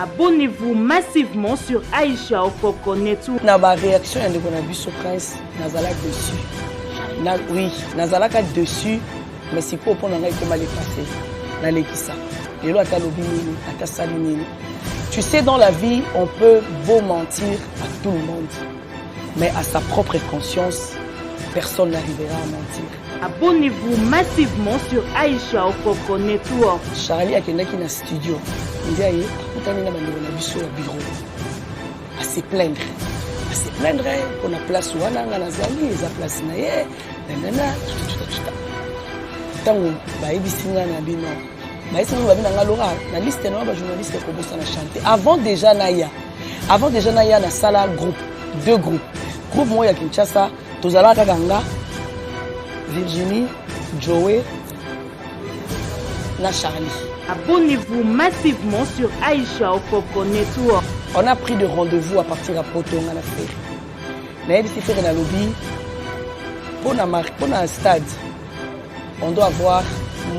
Abonnez-vous massivement sur Aïcha Okoko Network. Na ba réaction ya ndeko na biso Prince nazala dessus. Oui, nazalaka dessus, mais si pour na ngai comment les passer na lekisa. Lelo ata lobi nini, ata sali nini. Tu sais, dans la vie, on peut beau mentir à tout le monde, mais à sa propre conscience, personne n'arrivera à mentir. Abonnez-vous massivement sur Aïcha Okoko Network. Charlie akendaki na studio. Il dit akutani na bandeko na biso ya bureau. À se plaindre pour la place wana nga nazali eza place na ye. Nanana tango bayibisinga na bino. Bayisinga babina nga lora na liste na ba journaliste ko bossa na chanter. Avant déjà naya na sala groupe, deux groupes. Groupe moya Kinshasa, tozala kanga Virginie, Joey, na Charlie. Abonnez-vous massivement sur Aïcha Okoko Network. On a pris de rendez-vous à partir à Potonga la faire. Mais il fait dans le lobby pour un stade. On doit avoir,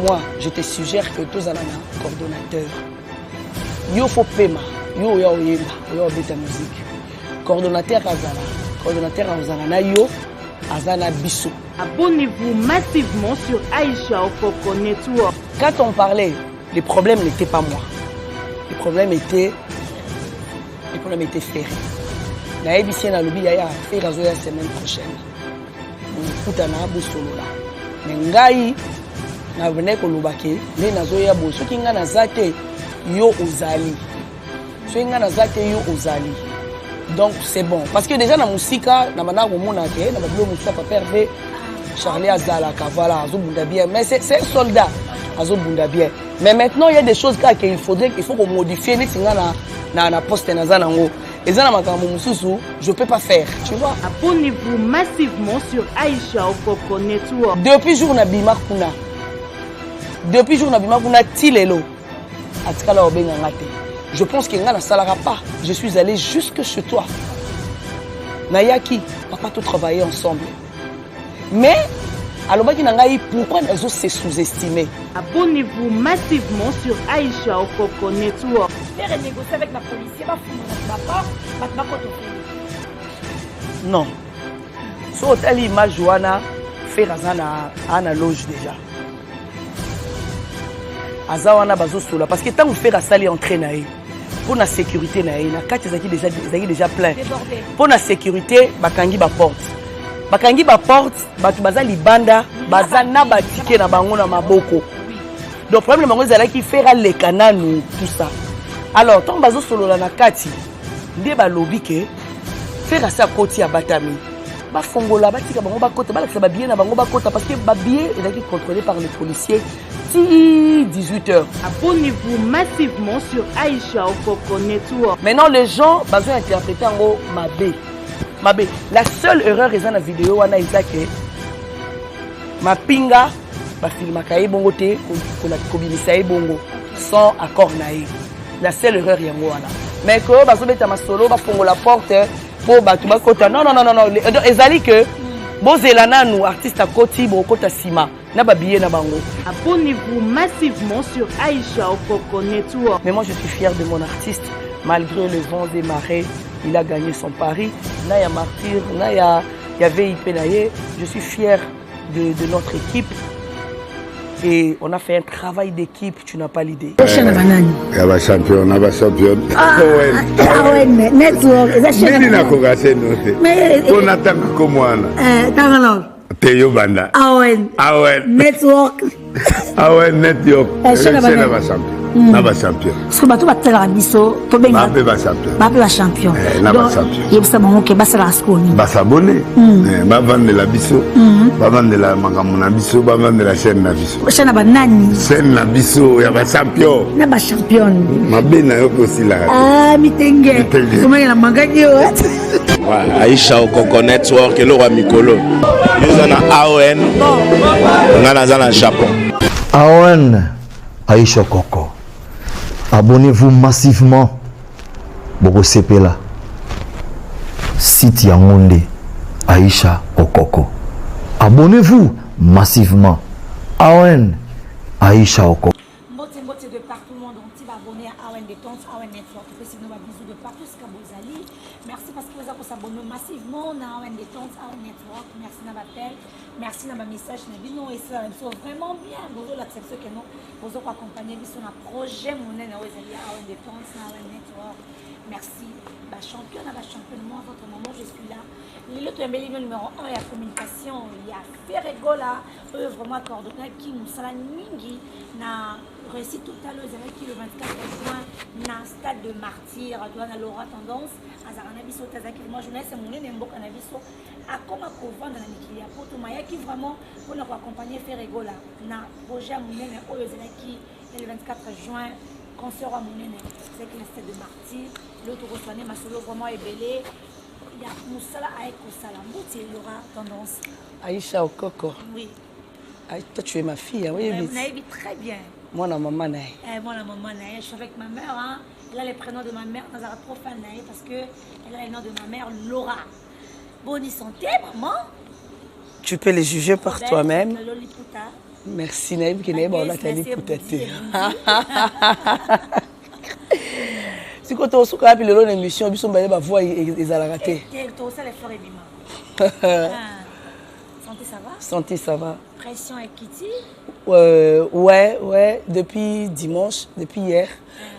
moi, je te suggère que tous allons un coordonnateur. Yo faut paiement, yo beta musique. Coordonnateur azala na yo azana biso. Abonnez-vous massivement sur Aïcha Okoko Network. Quand on parlait, les problèmes n'étaient pas moi. Les problèmes étaient ferrés. Na ABC na lobby ya faire la semaine prochaine. On kutana bo solo là. Mais ngai na venait ko lobake, ne nazoya bo soki nga nazate yo ozali. Soki nga nazate yo ozali. Donc c'est bon parce que déjà na musika na mana ko mona ke na bablo musika pa pervé Charlie Azalaka voilà azobunda bien mais c'est un soldat azobunda bien mais maintenant il y a des choses qu'il faut qu'on modifie ni tinga na poste na zanango ezana makambo mususu je peux pas faire tu vois. Abonnez-vous massivement sur Aïcha Okoko Network. Depuis jour na bima kuna tilelo atikala obenga ngate. Je pense qu'il n'y a pas. Je suis allé jusque chez toi. Nayaki, papa tout travailler ensemble. Mais, alors pourquoi nous se sous-estimer? Abonnez-vous massivement sur Aïcha Okoko Network. Faire négocier avec la police, non. So tali majoana faire ana loge déjà. Azawana bazo sola parce que tant que faire sali entraîner pour la sécurité na kati déjà plein pour la sécurité bakangi ba porte batu baza libanda baza na batike na bango na maboko donc problème bango zala ki faire les kananu tout ça alors tant bazo solo na kati ndé ba lobby ke faire ça koti ya batami ba fongola batika bango ba kota ba la ba bien na bango ba kota parce que ba bien est contrôlé par les policiers 18h. Abonnez-vous massivement sur Aïcha Okoko Network. Maintenant, les gens besoin d'interpréter en gros Mabé. La seule erreur est dans la vidéo, on a dit que ma pinga, ma film kaye bongo te, qu'on a kobimisa bongo sans accord naï. La seule erreur est en gros là. Mais que bazo beta ma solo, ba pongo la porte pour batu ba kota. Non. Ezali que bozelana nous artiste à koti bo kota sima. Abonnez-vous massivement sur Aïcha Okoko Network. Mais moi je suis fier de mon artiste. Malgré le vent des marées, il a gagné son pari. Naya Martyr, Naya VIP Naye. Je suis fier de notre équipe. Et on a fait un travail d'équipe, tu n'as pas l'idée. Champion. Teyo banda. Awen. Network. Awen network. Naba champion. So bato batela biso to benga. Ba champion. Ba champion. Naba champion. Yebisa bango ke basala skoni. Ba s'abonner. Ba vendre la biso. Ba vendre la makambo na biso, ba vendre la chaîne na biso. Chaîne ba nani? Chaîne na biso ya ba champion. Na ba champion. Mabena yo aussi la. Ah mitenge. Comment il a mangé Aïcha Okoko Network le roi Mikolo. Nous en a AON. On a dans le Japon. AON Aïcha Okoko. Abonnez-vous massivement. Bogo Sepela. Site Yangonde Aïcha Okoko. Abonnez-vous massivement. AON Aïcha Okoko. De partout le monde, on s'abonner à AON Dépense, AON Network. faites nos bisous de partout ce que vous allez. Merci parce que vous avez s'abonné massivement dans un détente, à un network. Merci dans l'appel, merci dans ma message. Et ça vraiment bien. Vous avez l'accepté que nous vous avez accompagné sur un projet monnaie dans un détente, dans un network. Merci. Bah, champion, moi, votre maman, je suis là. L'autre numéro 1 la communication, il y a Ferregola, vraiment coordonné qui nous sera mingi na réussi tout à l'heure qui le 24 juin na stade de martyr doit na Laura tendance azarana biso tazaki moi journée c'est mon nemboka na biso a comment vendre na mikili ya poto maya qui vraiment pour nous accompagner Ferregola na projet monene oyo zelaki le 24 juin concert à monene c'est que le stade de martyr l'autre reçoit ma solo vraiment ébélé. Il y a Moussala Aïko Salambout et Laura Tendance. Aïcha Okoko. Oui. Toi, tu es ma fille, hein? Oui, oui. Naïvi, très bien. Moi, la maman Naï. Moi, la maman Naï. Je suis avec ma mère. Hein. Elle a les prénoms de ma mère. Dans un trop fan Naï parce qu'elle a le nom de ma mère, Laura. Bonne santé, maman. Tu peux les juger par toi-même. Loliputa. Merci, Naïb, qui n'est pas là, tu as dit si quand on se rappelle de l'émission, ils sont allés voir les ratés. Santé, ça va? Santé, ça va. Pression et Kitty? Ouais, depuis dimanche, depuis hier,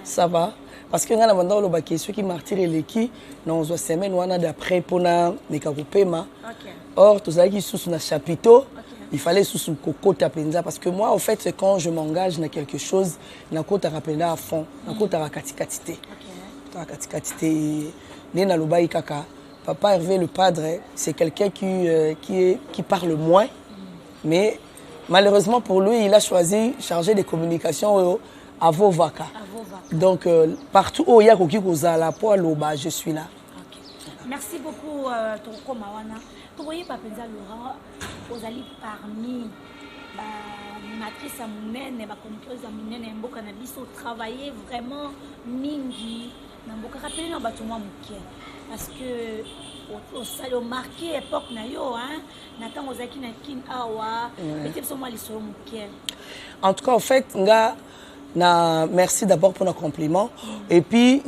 ça va. Parce que nous avons des ceux qui martyrent les qui dans une semaine ou d'après pour les Kakupema. Or, tout ça qui sont sur un chapiteau. Il fallait sous coco tapenza parce que moi, en fait, c'est quand je m'engage dans quelque chose, na kota rapenda à fond, na kota rakatikatité. Rakatikatité, nena lobai kaka. Papa Hervé le padre, c'est quelqu'un qui parle moins, mais malheureusement pour lui, il a choisi chargé des communications à Vovaka. Donc partout où il y a Koki Kozala pour Loba, je suis là. Merci beaucoup Toko Mawana. Vous voyez Papenza Laura, vous allez parmi l'animatrice à Mounene, la chroniqueuse à Mounene, Mboka Nabiso, travailler vraiment mingi, Mboka rappelez dans bâtiment Mouké. Parce que au marqué époque Nayo, Nathan Ozaki Nakin Awa, et c'est moi les solo Mouké. En tout cas, en fait, merci d'abord pour nos compliments. Et puis,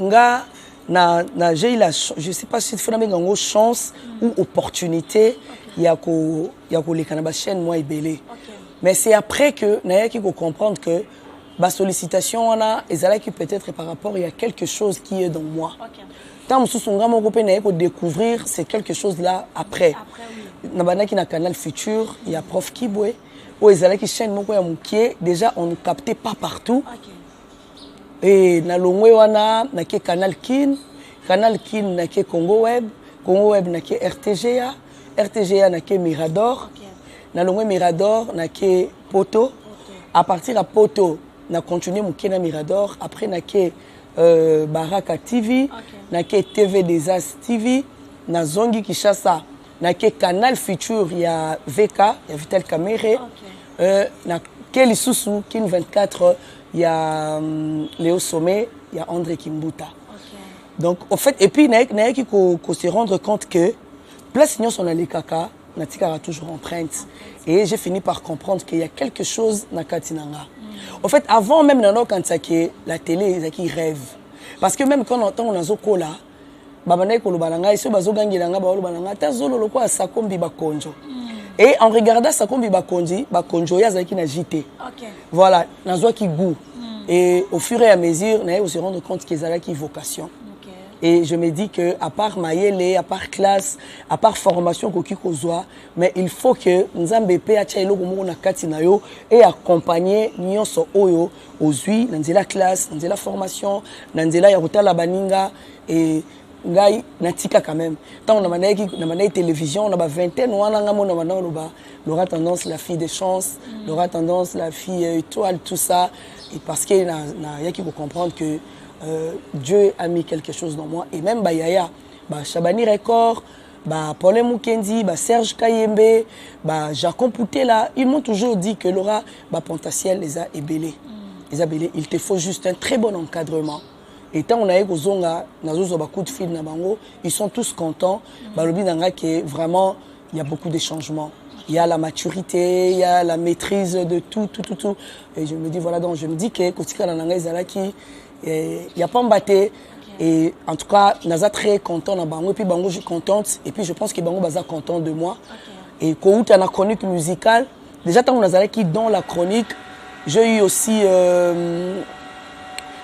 j'ai eu la chance, je ne sais pas si c'est une chance ou opportunité, il y a les Canabas chaîne moi et Belé. Mais c'est après que Naya qui comprendre que ma sollicitation qui peut-être par rapport il y a quelque chose qui est dans moi. Tant que je découvrir c'est quelque chose là après. Nabana qui na canal futur, il y a prof Kibwe ou qui chaîne moi ya mukie déjà on ne captait pas partout. Et na longwe wana na ke canal kin na ke Congo Web na ke RTGA na ke Mirador na longwe Mirador na ke Poto à partir à Poto na continuer mon na Mirador après na ke Baraka TV na ke TV des As TV na Zongi Kishasa na ke Canal Futur il y a VK il y a Vital Kamere na ke Lisusu Kin 24 il y a Léo Sommet, il y a André Kimbuta. Donc, en fait, et puis, il faut se rendre compte que place sinon son allé caca, Natika a toujours empreinte. Et j'ai fini par comprendre qu'il y a quelque chose dans Katinanga. En fait, avant même quand la télé, ils rêvent. Parce que même quand on entend on Zokola, et en regardant Sakombi Bakonjo, Yazaki na JT. Voilà, Nazoa qui goût. Et au fur et à mesure, on se rend compte qu'ils ont une vocation. Et je me dis que à part Mayele, à part classe, à part formation mais il faut que nous ayons et accompagner nyonso oyo ozui dans la classe, dans la formation, dans la baninga et ngai natika quand même. Tant on a mané télévision, on a vingtaine on a Laura Tendance la fille des chances, Laura Tendance la fille étoile tout ça et parce qu'il y a qui faut comprendre que Dieu a mis quelque chose dans moi et même Yaya, Chabani Record, Paul Mukendi, Serge Kayembe, Jacques Poutela, ils m'ont toujours dit que Laura potentiel les a ébélés. Il te faut juste un très bon encadrement. Et tant on a eu beaucoup de films, ils sont tous contents. Vraiment, il y a beaucoup de changements. Il y a la maturité, il y a la maîtrise de tout. Et je me dis, voilà, donc je me dis que il n'y a pas mbatté, Et en tout cas, Naza très content na bango et puis bango je suis contente et puis je pense que bango baza content de moi. Et quand on a chronique musicale, déjà tant qu'on a qui dans la chronique, j'ai eu aussi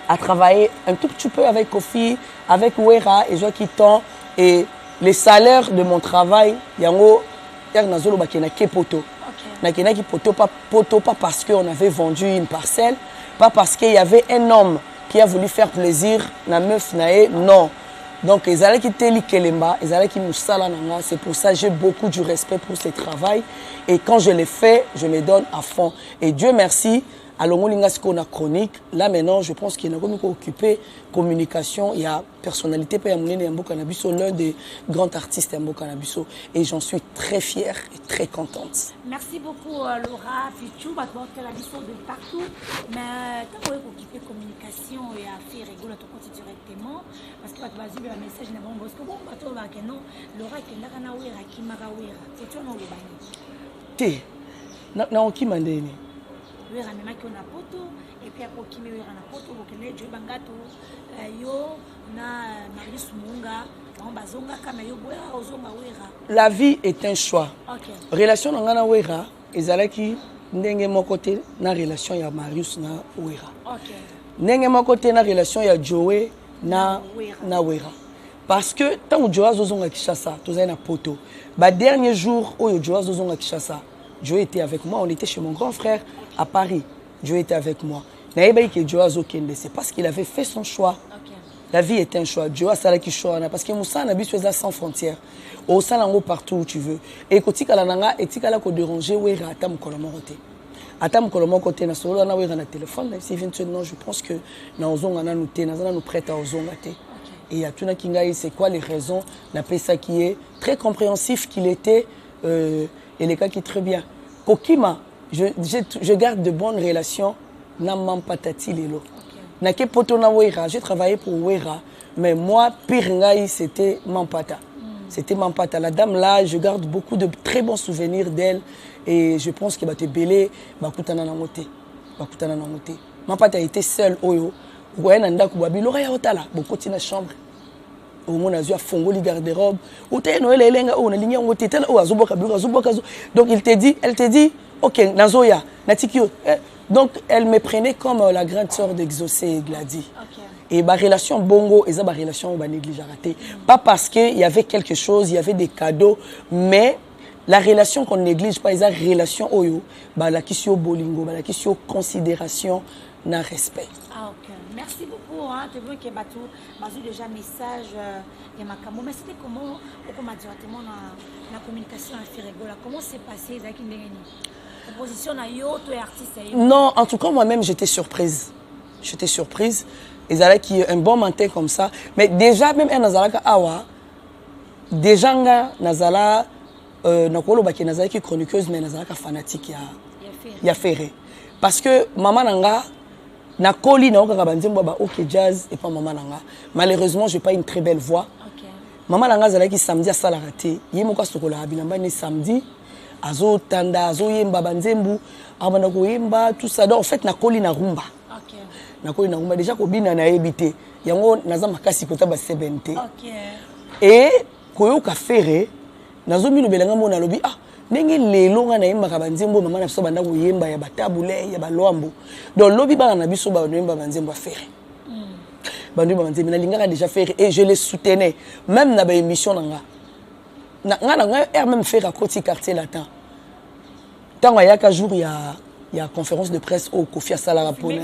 à travailler un tout petit peu avec Kofi, avec Wera et Joa Kitan et les salaires de mon travail, yango nazolo bakena ke poto. Nakena ki poto pas parce qu'on avait vendu une parcelle, pas parce qu'il y avait un homme qui a voulu faire plaisir na meuf nae, non. Donc ils allaient quitter l'Ikelemba, ils allaient quitter Moussala nanga, c'est pour ça que j'ai beaucoup du respect pour ce travail et quand je l'ai fait, je me donne à fond et Dieu merci. Alors, on a chronique. Là, maintenant, je pense qu'il y a occupé communication. Il y a personnalité. Il y a l'un des grands artistes de Canabiso. Et j'en suis très fière et très contente. Merci beaucoup, Laura. Puis tu vas voir Canabiso de partout. Mais quand on occupé communication et à faire rigoler ton compte directement, parce que tu vas dire le message n'est bon. Parce que bon, tu vas dire non, Laura qui n'a rien à voir, qui m'a rien à voir. C'est tu non le bain. T'es, non, qui m'a donné. Et puis après qui me na poto bokele Dieu bangato yo na Marius Munga on bazonga kama yo boya ozonga wera. La vie est un choix. OK. Relation na wera ezalaki ndenge moko te na relation ya Marius na wera. OK. Ndenge moko te na relation ya Joe na wera. Parce que tant que Joe azozonga Kinshasa, tozali na poto. Ba dernier jour oyo Joe azozonga Kinshasa, Joe était avec moi, on était chez mon grand frère à Paris. Joe était avec moi. C'est parce qu'il avait fait son choix. Okay. La vie est un choix. Joe a ça qui choix parce que Moussa n'a pas sans frontières. Au sein partout où tu veux. Et quand tu as et tu as déranger Wera atam kolomote. Atam kolomote na solo na Wera na téléphone. Si non, je pense que na ozonga na nous té na nous prête à ozonga té. Et il y a tout qui ngaï c'est quoi les raisons na pesa qui est très compréhensif qu'il était et les cas qui très bien. Kokima je garde de bonnes relations na Mampatati lelo. Na ke poto na Wera, j'ai travaillé pour Wera, mais moi pire ngai c'était Mampata. C'était Mampata. La dame là, je garde beaucoup de très bons souvenirs d'elle et je pense que te belé bakutana na moté. Bakutana na moté. Mampata était seule oyo. Ouais nanda ku babi lora ya otala, bokoti na chambre. Au monde a fongoli garde-robe. Ou t'es Noël elenga o na ligne ngo tetela o azoboka bi azoboka. Donc elle te dit OK, Nazoya, Natikio. Donc, elle me prenait comme la grande sœur d'Exaucé et Gladys. Okay. Et ma relation bongo, et ma relation négligée. Pas parce qu'il y avait quelque chose, il y avait des cadeaux, mais la relation qu'on ne néglige pas, la relation oyo, la question bolingo, la question considération, na respect. Ah ok, merci beaucoup. Tu vois que Batou, déjà message de ma camo, mais c'était comment, on m'a directement la communication à Ferregola. Comment s'est passé, Zaki Ndengeni? Non, en tout cas, moi-même, j'étais surprise. J'étais surprise. Ils allaient qu'il y ait un bon matin comme ça. Mais déjà, même un Nazalaka Awa, déjà, Nazala, Nakolo Baki Nazala qui est chroniqueuse, mais Nazalaka fanatique, il y a ferré. Parce que maman Nanga, Nakoli, Naoka ok jazz, et pas maman Nanga. Malheureusement, je n'ai pas une très belle voix. Maman Nanga, Zala qui samedi à Salarate. Il y a mon cas de la samedi. Azo tanda azo yemba banzembu abana ko yemba tout ça donc en fait nakoli na rumba. OK. Nakoli na rumba déjà ko bina na ebité yango naza makasi kota ba 70. OK. Et koyo ka feré nazo mino belanga mona lobi ndenge lelo nga na yemba ka banzembu mama na biso banda ko yemba ya batabule ya balombo donc lobi ba na biso ba yemba banzembu a feré. Bandu ba banzembu na lingaka déjà feré et je les soutenais même na ba émission nanga. Nga même faire à côté quartier latin. Tant il y a qu'un jour il y a conférence de presse au Kofi Asala Rapona.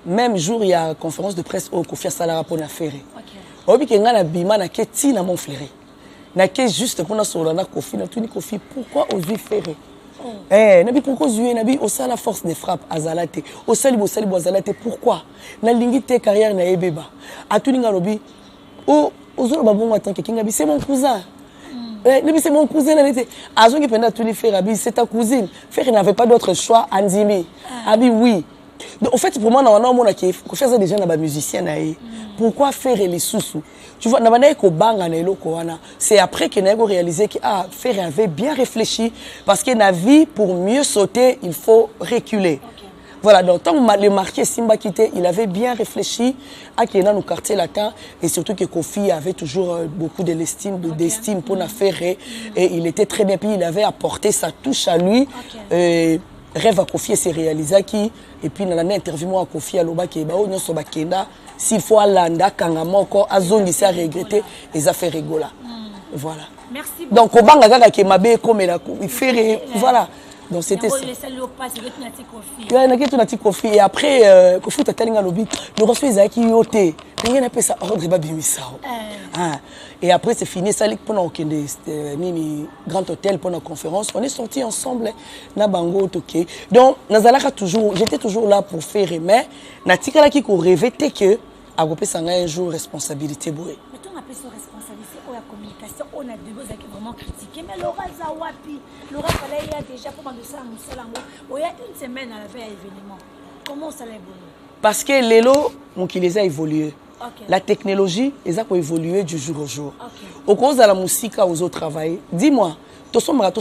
Même jour il y a conférence de presse au Kofi Asala Rapona ferré. OK. Obi kenga na bima na keti na mon flairé. Na ke juste pour na solo na Kofi na tuni Kofi pourquoi oser ferré? Nabi pourquoi jouer nabi au sein la force des frappes azalate au sali azalate pourquoi na lingite carrière na ebeba atuninga lobi o ozolo babongo tant que kingabi c'est mon cousin nabi c'est mon cousin na été azongi penda tuni faire abi c'est ta cousine faire n'avait pas d'autre choix andimi abi oui donc en fait pour moi na mona qui faire ça déjà na ba musicien na pourquoi faire les sous tu vois, c'est après que Nego réalisé que Ferré avait bien réfléchi parce que la vie, pour mieux sauter, il faut reculer. Okay. Voilà, donc tant que le marqué Simba quitté, il avait bien réfléchi à qu'il y a nos quartiers latins et surtout que Kofi avait toujours beaucoup de l'estime, d'estime pour la faire et il était très bien, puis il avait apporté sa touche à lui. Rêve à Kofi s'est réalisé qui et puis dans l'année interview moi à Kofi à Loba qui ba nyonso bakenda s'il faut alanda kangama encore azongi ça regretter et ça fait rigola. Voilà. Merci. Donc au banga kaka ke mabe comme la il fait voilà. Donc c'était ça. Et après, Kofi Tatalinga Lobi, le reçu Isaki Yote, il y a un ça ordre Babimissao. Et après, c'est fini, ça pendant aucun grand hôtel pendant la conférence. On est sortis ensemble, na bango toké. Donc, j'étais toujours là pour faire, mais Natika qui rêvait que à un jour responsabilité bourrée. Mais on appelle ça responsabilité ou la communication, on a deux qui vraiment critiqué, mais Laura Zawapi, Laura fallait y a déjà pour de ça, il y a une semaine à la veille événement. Comment ça l'a évolué? Parce que l'élo, mon qui les a évolué. La technologie, ils ont évolué du jour au jour. Au cause de la musique, aux autres travail, dis-moi, tout ça, là,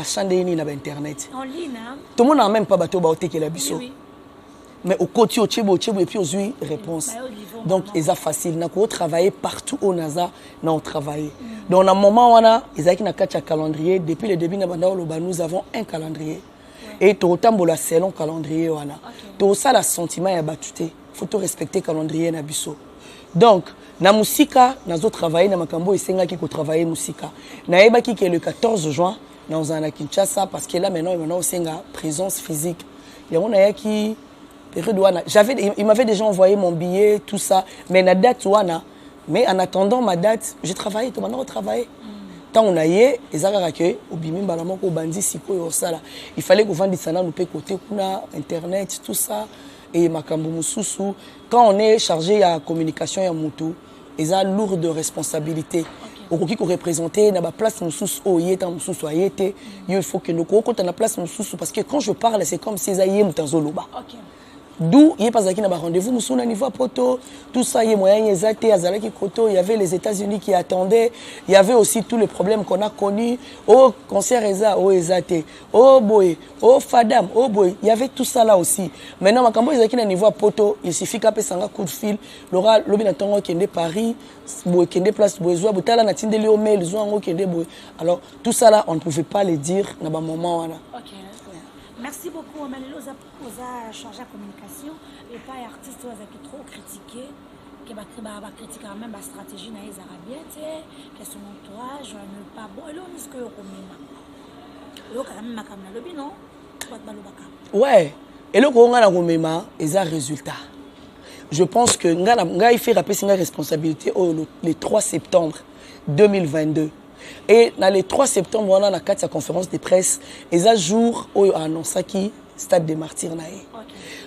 sur Internet. En ligne, tout le monde n'a même pas battu au qui la biseau. Mais au côté, au tchèbo, et puis aux réponse. Donc, c'est facile. Nous travailler partout au NASA, nous travaillons. Donc, dans un moment où ils ont un calendrier, depuis le début, nous avons un calendrier. Et tout autant pour la salon calendrier. Tout ça, le sentiment est battu. Il faut respecter le calendrier. Donc, na musika, nous travaillons, dans Makambo et Senga qui travaille musika. Naeba qui est le 14 juin, nous en Kinshasa, parce que là maintenant, Senga, présence physique. Il y a qui il m'avait déjà envoyé mon billet, tout ça, mais la date, mais en attendant ma date, j'ai travaillé, tout le monde a travaillé. Tant on a eu, il fallait qu'on vende ça, nous côté Internet, tout ça, et Makambo Mususu. Quand on est chargé à la communication et à Moutou, ils ont lourde responsabilité. Au qui représenter na place Mususu il faut que nous compte la place Mususu parce que quand je parle c'est comme si ils mutazoloba. D'où il n'y a pas de rendez-vous, nous sommes au niveau poto, tout ça, il y a moyen, il y avait les États-Unis qui attendaient, il y avait aussi tous les problèmes qu'on a connus, au concert au Ezate, au Boy, au Fadam, au Boy, il y avait tout ça là aussi. Maintenant, quand ils sont au niveau poto, il suffit qu'à un coup de fil, Laura, l'obinatongo qui est de Paris, qui est de place Boisois, Boutala, Natinde Léo Mail, Zouango qui est de Boy. Alors, tout ça là, on ne pouvait pas le dire dans un moment là. Merci beaucoup, Amalelo, pour changer la communication. Et pas artistes qui sont trop critiqués, qui critiquent même la stratégie dans les Arabiens, que son entourage n'est pas bon. Et là, on dit que c'est ouais, et là, on a un résultat. Je pense que il fait rappeler sa responsabilité le 3 septembre 2022. Et dans les 3 septembre, on a la conférence de presse. Et un jour, on a annoncé qui Stade des Martyrs.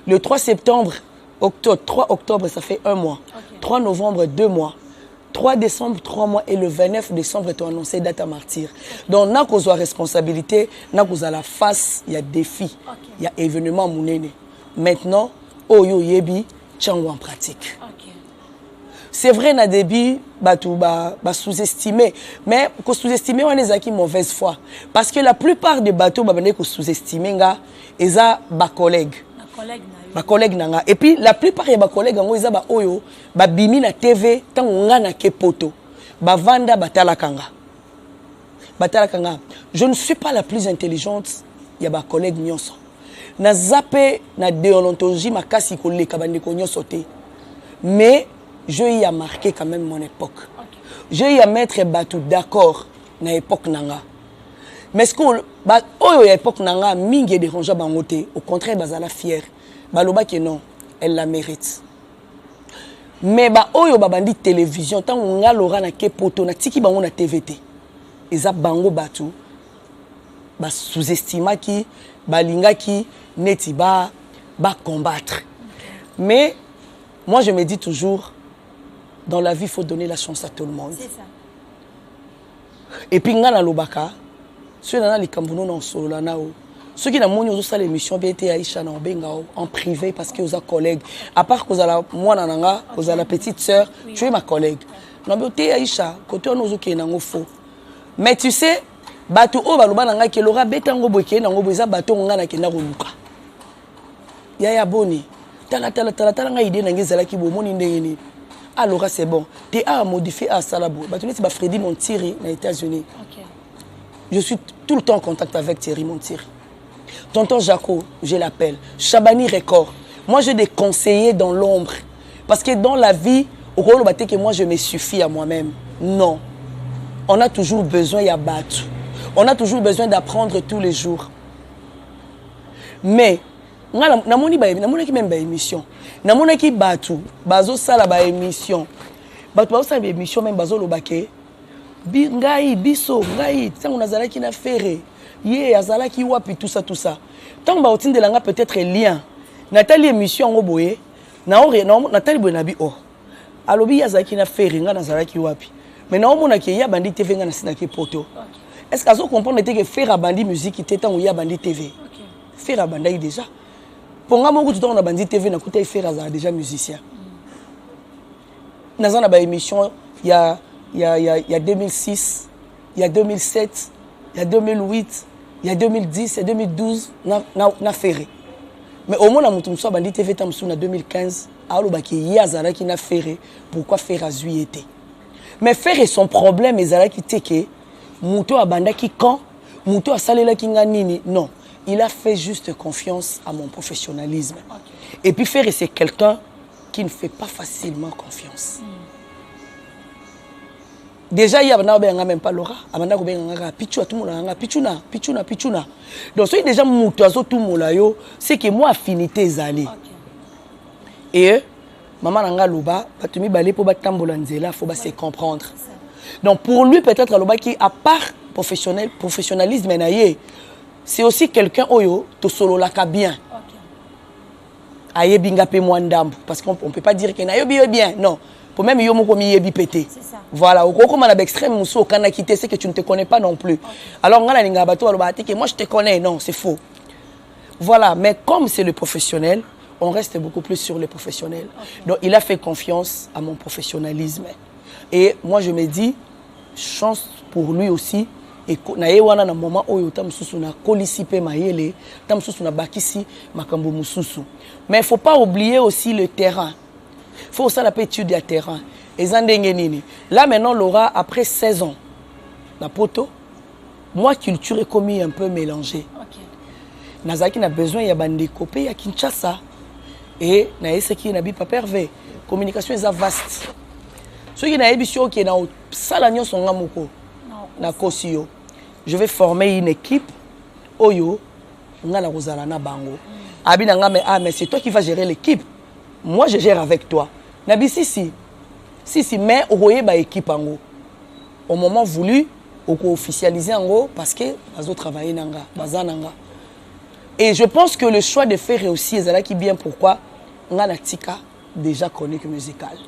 Le 3 septembre, 3 octobre, ça fait 1 mois. 3 novembre, 2 mois. 3 décembre, 3 mois. Et le 29 décembre, on a annoncé date à Martyr. Donc, on a qu'on a responsabilité, on a la face, il y a défi, il y a événement mounene. Maintenant, Oyo Yebi, Tchango en pratique. C'est vrai, na débit, sous-estimé. Mais qu'on sous-estimé, on est acquis mauvaise foi. Parce que la plupart des bateaux, qu'on sous-estimé, ils ont des collègues. Des collègues. Et puis, la plupart des collègues, ils ont des bimi na TV, tant on a na kepoto. Vanda batalakanga. Je ne suis pas la plus intelligente, il y a des collègues nyonso. Na zappé, na déontologie, ma kasi kolé, kabandeko nyonso te. Mais, je y a marqué quand même mon époque. Je y a mettre bateau d'accord dans l'époque nanga. Mais ce que l'époque nanga mingi dérangeait bangote, au contraire bazala fier. Baloba que non, elle la mérite. Mais oyo babandi télévision tant on a Laura na kepoto na tiki bango na TVT. Eza bango bateau ba sous-estima qui balinga qui neti ba combattre. Mais moi je me dis toujours dans la vie, il faut donner la chance à tout le monde. C'est ça. Et puis, ngana lobaka, ceux qui ont les Camerounais en solo, ceux qui ont l'émission BT Aïcha en privé parce que vous êtes collègues. À part que vous avez moi, vous avez la petite sœur, tu es ma collègue. Non, mais Aïcha, côté on nous qui est faux. Mais tu sais, bateau au baloba nanga qui l'aura bétango boké nango beza bateau ngana qui na roluka. Yaya Boni. Tala nga idée na ngezala ki bo moni ndengeni. Alors c'est bon. T'es à modifier à Salabo. Bah tu sais Freddy Montiri aux États-Unis. OK. Je suis tout le temps en contact avec Thierry Montiri. Tonton Jaco, je l'appelle. Chabani Record. Moi j'ai des conseillers dans l'ombre parce que dans la vie au gros le que moi je me suffis à moi-même. Non. On a toujours besoin ya battu. On a toujours besoin d'apprendre tous les jours. Mais namoni ki même ba émission. Namoni ki batu, bazo sala ba émission. Batu bazo sala ba émission même bazo lobake. Ngai biso, ngai tango nazalaki na fere. Ye azalaki wapi tout ça. Tango ba otindelanga peut-être lien. Natali émission ngo boye. Natali boye nabi oh. Alobi yazaki na fere nga nazalaki wapi. Mais na omona ki ya bandi TV nga na sinaki poto. Est-ce que vous comprenez que faire bandi musique était tant où il y a bandi TV. Faire bandi déjà. Pour moi, beaucoup de temps on a bandi TV, on a écouté faire déjà musicien. Dans une émission, il y a 2006, il y a 2007, il y a 2008, il y a 2010, il y a 2012, na ferré. Mais au moins, on a bandi TV en 2015, alors il y a Zara qui n'a ferré. Pourquoi faire Azui était? Mais faire son problème, et Zara qui était Mouto a bandaki quand Mouto a salela kinga nini. Non, il a fait juste confiance à mon professionnalisme. Okay. Et puis Ferré, c'est quelqu'un qui ne fait pas facilement confiance. Déjà, il y a même pas Laura. Pichuna, tout le monde Pichuna. Donc, si déjà Mouto a tout le monde, c'est que moi, affinité zali. Et maman nanga loba, batumi balé pour batambola nzela, faut se comprendre. Donc pour lui peut-être Aloba qui à part professionnalisme c'est aussi quelqu'un oyo to solo la ka bien. Aye binga pe mwandambu parce qu'on peut pas dire que na yo bien non. Pour même yo moko mi yebi pété. Voilà, au comme on a extrême muso kana quitté c'est que tu ne te connais pas non plus. Alors ngala ninga bato Aloba que moi je te connais non, c'est faux. Voilà, mais comme c'est le professionnel, on reste beaucoup plus sur le professionnel. Donc il a fait confiance à mon professionnalisme. Et moi, je me dis, chance pour lui aussi. Et na yewana na moment oyo tamsusu na kolisipe mayele, tamsusu na bakisi makambo mususu. Mais il faut pas oublier aussi le terrain. Il faut aussi la étude du terrain. Et nini. Là maintenant Laura après 16 ans, la poto, moi culture est commis un peu mélangée. Nazaki n'a besoin ya bande copé ya Kinshasa. Et na eseki na bi pas hervé. Communication est vaste. Ce qui est bien qui est dans Salagnon son amoko na Kosio. Je vais former une équipe oyo ngala rozala na bango. Abina nga mais c'est toi qui vas gérer l'équipe. Moi je gère avec toi. Nabi si mais oye ba équipe ango. Au moment voulu on officialiser ango parce que bazo travailler nanga, bazananga. Et je pense que le choix de faire aussi ezala qui bien pourquoi ngala tika déjà chronique musicale.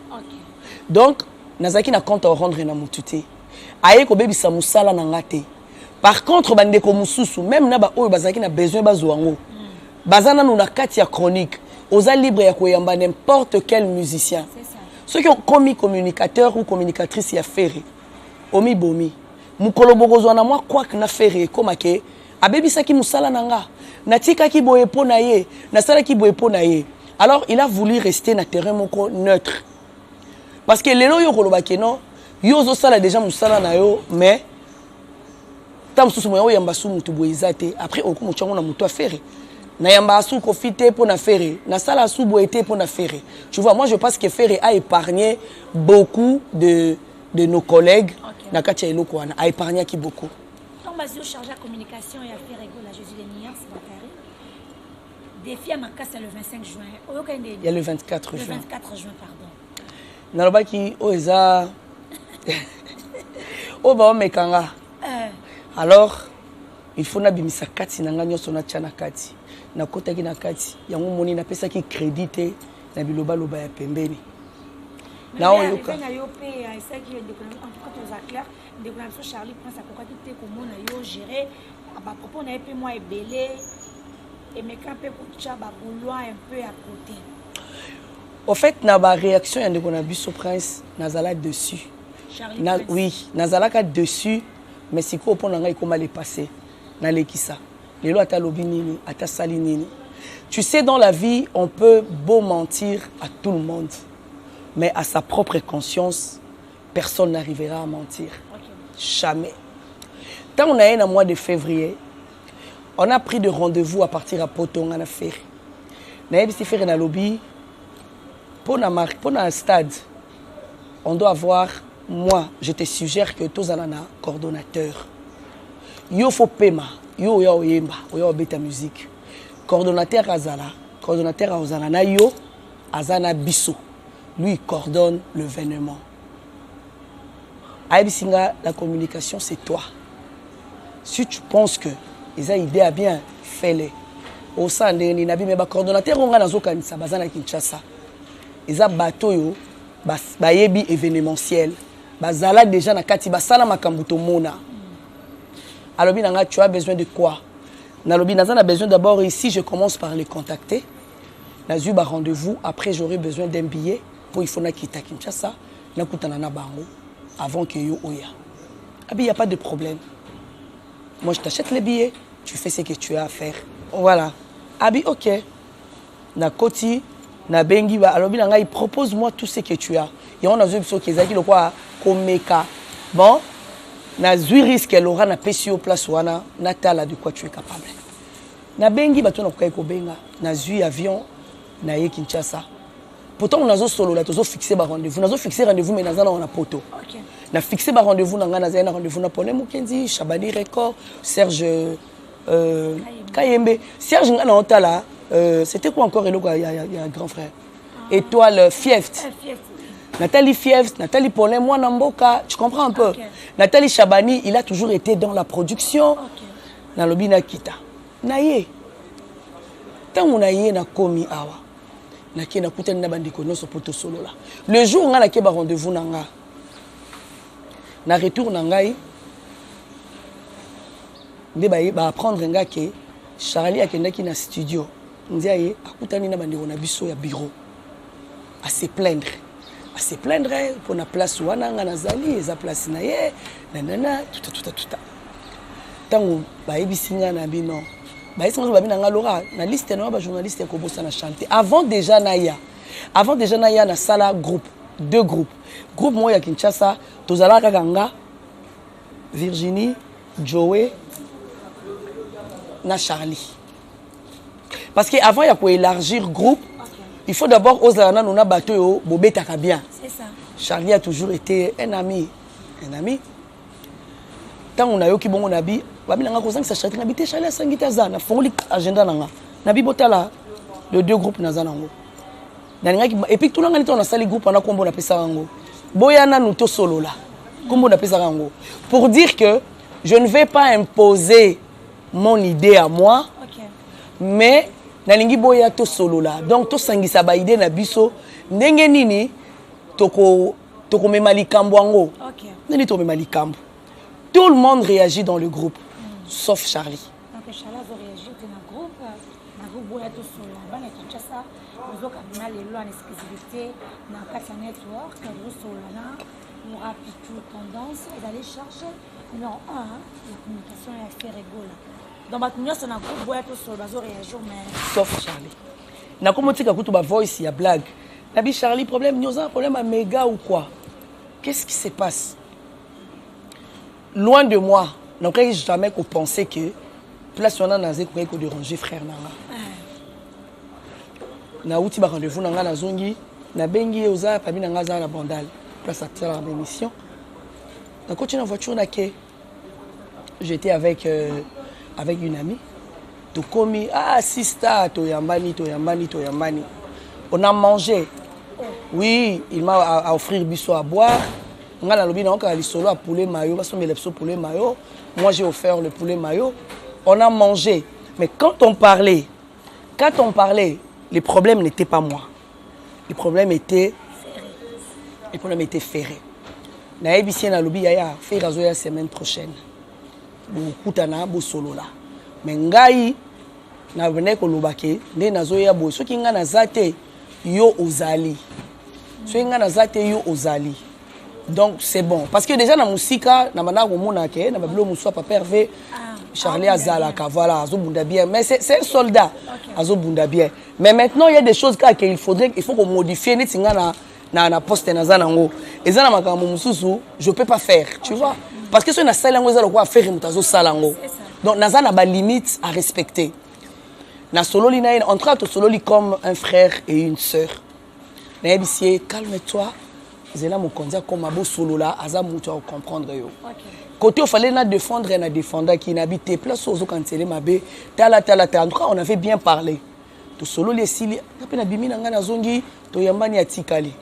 Donc nazaki na compte à rendre na mutute aye ko bebisa musala na ngate. Par contre bande ko mususu même na ba oyo bazaki na besoin bazwango bazana na kati ya chronique oza libre ya koyamba n'importe quel musicien. Ceux qui ont commis communicateur ou communicatrice ya ferré omi bomi mukolo bokozwa na moi quoi que na ferré comme ke abebisa ki musala nanga natika ki boye pona ye na sala ki boye pona ye. Alors il a voulu rester na terrain moko neutre. Parce que les loyaux kolobake non, yo zo sala déjà musala na yo, mais tam susu moyo yamba su mutu boizate après okumu chango na mutu afere. Na yamba su profiter pour na faire, na sala su boité pour na faire. Tu vois, moi je pense que Ferré a épargné beaucoup de nos collègues na katia eloko wana, a épargné qui beaucoup. Donc basé au chargé de communication et affaires réglo la Jésus de Nias Bakari. Défi à Makassa le 25 juin. Il y a le 24 juin. Le 24 juin pardon. Nalobaki oeza oba mekanga. Alors il faut nabimisa kati nanga nyoso na tchana kati na kota ki na kati yango moni na pesa ki crédité na biloba loba ya pembeni na oyoka na yo pe ça qui est en tout cas aux clair de comme Charlie prend sa coca qui te comme na yo gérer à propos na pe moi belé et me camper pour tcha ba boulot un peu à côté. Au fait, na ba réaction yande qu'on a vu sur Prince nazala dessus. Oui, nazala ka dessus, mais si ko pona ngai comment les passer na lekisa. Lelo ata lobi nini, ata sali nini. Tu sais, dans la vie, on peut beau mentir à tout le monde, mais à sa propre conscience, personne n'arrivera à mentir. Jamais. Quand on a eu un mois de février, on a pris de rendez-vous à partir à Poto, on a fait. On a fait un lobby. Pour un stade, on doit avoir, moi, je te suggère que tous un coordonnateur. Yo faut pema, yo yemba, yo beta musique. Coordonnateur Azala, coordonnateur Azana yo, Azana Bissou. Lui il coordonne l'événement. Aïbisinga, la communication c'est toi. Si tu penses que ils ont idée à bien, fais-le. Au sein de l'inabi, mais coordonnateur on a dans Zokanisa, Bazana Kinshasa. Ils ont bateau yo, bayebi événementiel. Bazala déjà na kati basala makambuto mona. Alors, tu as besoin de quoi? Nalobi, Nazan a besoin d'abord ici, je commence par les contacter. Nazu ba rendez-vous, après j'aurai besoin d'un billet pour il faut na kita Kinshasa, na kutanana bango avant que yo oya. Abi, il y a pas de problème. Moi je t'achète les billets, tu fais ce que tu as à faire. Voilà. Abi, OK. Na koti, na bengi ba alobi nanga il propose moi tout ce que tu as. Et on a besoin de kezaki le quoi komeka. Bon, na zui risque elle aura na pesio place wana na tala de quoi tu es capable. Na bengi bato na ko benga na zui avion na ye Kinshasa. Pourtant on a zo solo là tozo fixer ba rendez-vous, na zo fixer rendez-vous mais na zana on a poto. OK. Na fixer ba rendez-vous na ngana zana rendez-vous na Pole Mukenzi, Chabani Record, Serge Kayembe. Serge ngana otala c'était quoi encore il y a un grand frère. Étoile Fieft. Nathalie Fievs, Nathalie Paulin, moi Namboka, tu comprends un peu? Okay. Nathalie Chabani, il a toujours été dans la production. Okay. Na lobina kita. Naye. Tant on aye na komi awa. Na ke na kutana na bandiko no so poto solo là. Le jour on a na ke ba rendez-vous nanga. Na retour nangai. Nde ba apprendre nga ke Charlie akendaki na studio. Ndiaye akutani na bandiko na biso ya bureau. À se plaindre. À se plaindre pour la place où on a nazali, eza place na ye, nanana, tout. Tango ba ebisinga na bino. Ba esinga ba bina ngalora na liste na ba journaliste ko bossa na chanter. Avant déjà na na sala groupe, deux groupes. Groupe moya Kinshasa, tozala kanga Virginie, Joey na Charlie. Parce que avant il y a pour élargir groupe. Il faut d'abord oser nous na bateau bobetaka bien. C'est ça. Charlie a toujours été un ami. Tant on a yo ki bongo nabi, ba bilanga ko sang sa Charlie nabi te Charlie sangita zana fongoli agenda nanga. Nabi botala le deux groupes nazana ngo. Na ki et puis tout nanga nito na sali groupe na kombo na pesa ngo. Boyana nous to solo là. Kombo na pesa ngo. Pour dire que je ne vais pas imposer mon idée à moi. OK. Mais nalingi boya to solo là donc to sangisa ba idée na biso ndenge nini toko mema likambo ngo. OK. Nini to mema likambo. Tout le monde réagit dans le groupe sauf Charlie. Donc Charlie a réagi dans le groupe boya to solo ba na Kinshasa ozo kabina lelo en exclusivité na Kasa Network ozo solo na nous rapide tendance et d'aller chercher numéro 1 la communication est assez rigolo. Dans ma communauté, on a un groupe qui réagir, mais... Sauf Charlie. On a commencé à écouter ma voice, il y a blague. On a dit Charlie, problème, nous avons un problème à méga ou quoi? Qu'est-ce qui se passe? Loin de moi, on n'a jamais pensé que place on a nazé qu'on déranger frère Nanga. On a outil ba rendez-vous Nanga na zongi, na bengi oza parmi Nanga za la bandale. Place à la émission. On a continué en voiture na ke. J'étais avec une amie, tout comme sista, toyambani. On a mangé. Oui, il m'a offert biso à boire. On a lobby donc à l'isolo à poulet mayo, parce que mes lepso poulet mayo. Moi j'ai offert le poulet mayo. On a mangé. Mais quand on parlait, les problèmes n'étaient pas moi. Les problèmes étaient ferrés. Na ebisi na lobby ya faire la semaine prochaine. Bokutana bo solo là mais ngai na venez ko lobake nde nazoya bo soki nga na zate yo ozali donc c'est bon parce que déjà na musika na bana ko mona ke na babilo muswa papa Hervé Charlie Azalaka, voilà, Azo Bunda bien. Mais c'est un soldat, Azo Bunda bien. Mais maintenant, il y a des choses qu'il faut qu'on modifie. Na poste na zanango. Et ça, je peux pas faire, tu vois. Parce que si on a salango, ça doit faire une tazo salango. Donc, na zana ba limite à respecter. Na solo li na on traite solo li comme un frère et une sœur. Na ebisie, calme-toi. Zela mon kondia comme abo solo là, aza mutu à comprendre yo. Côté il fallait na défendre et na défendre qui n'habite place aux cancellé mabe. Tala. En tout cas, on avait bien parlé. To solo li sili, na na bimi na ngana zongi, to yambani atikali.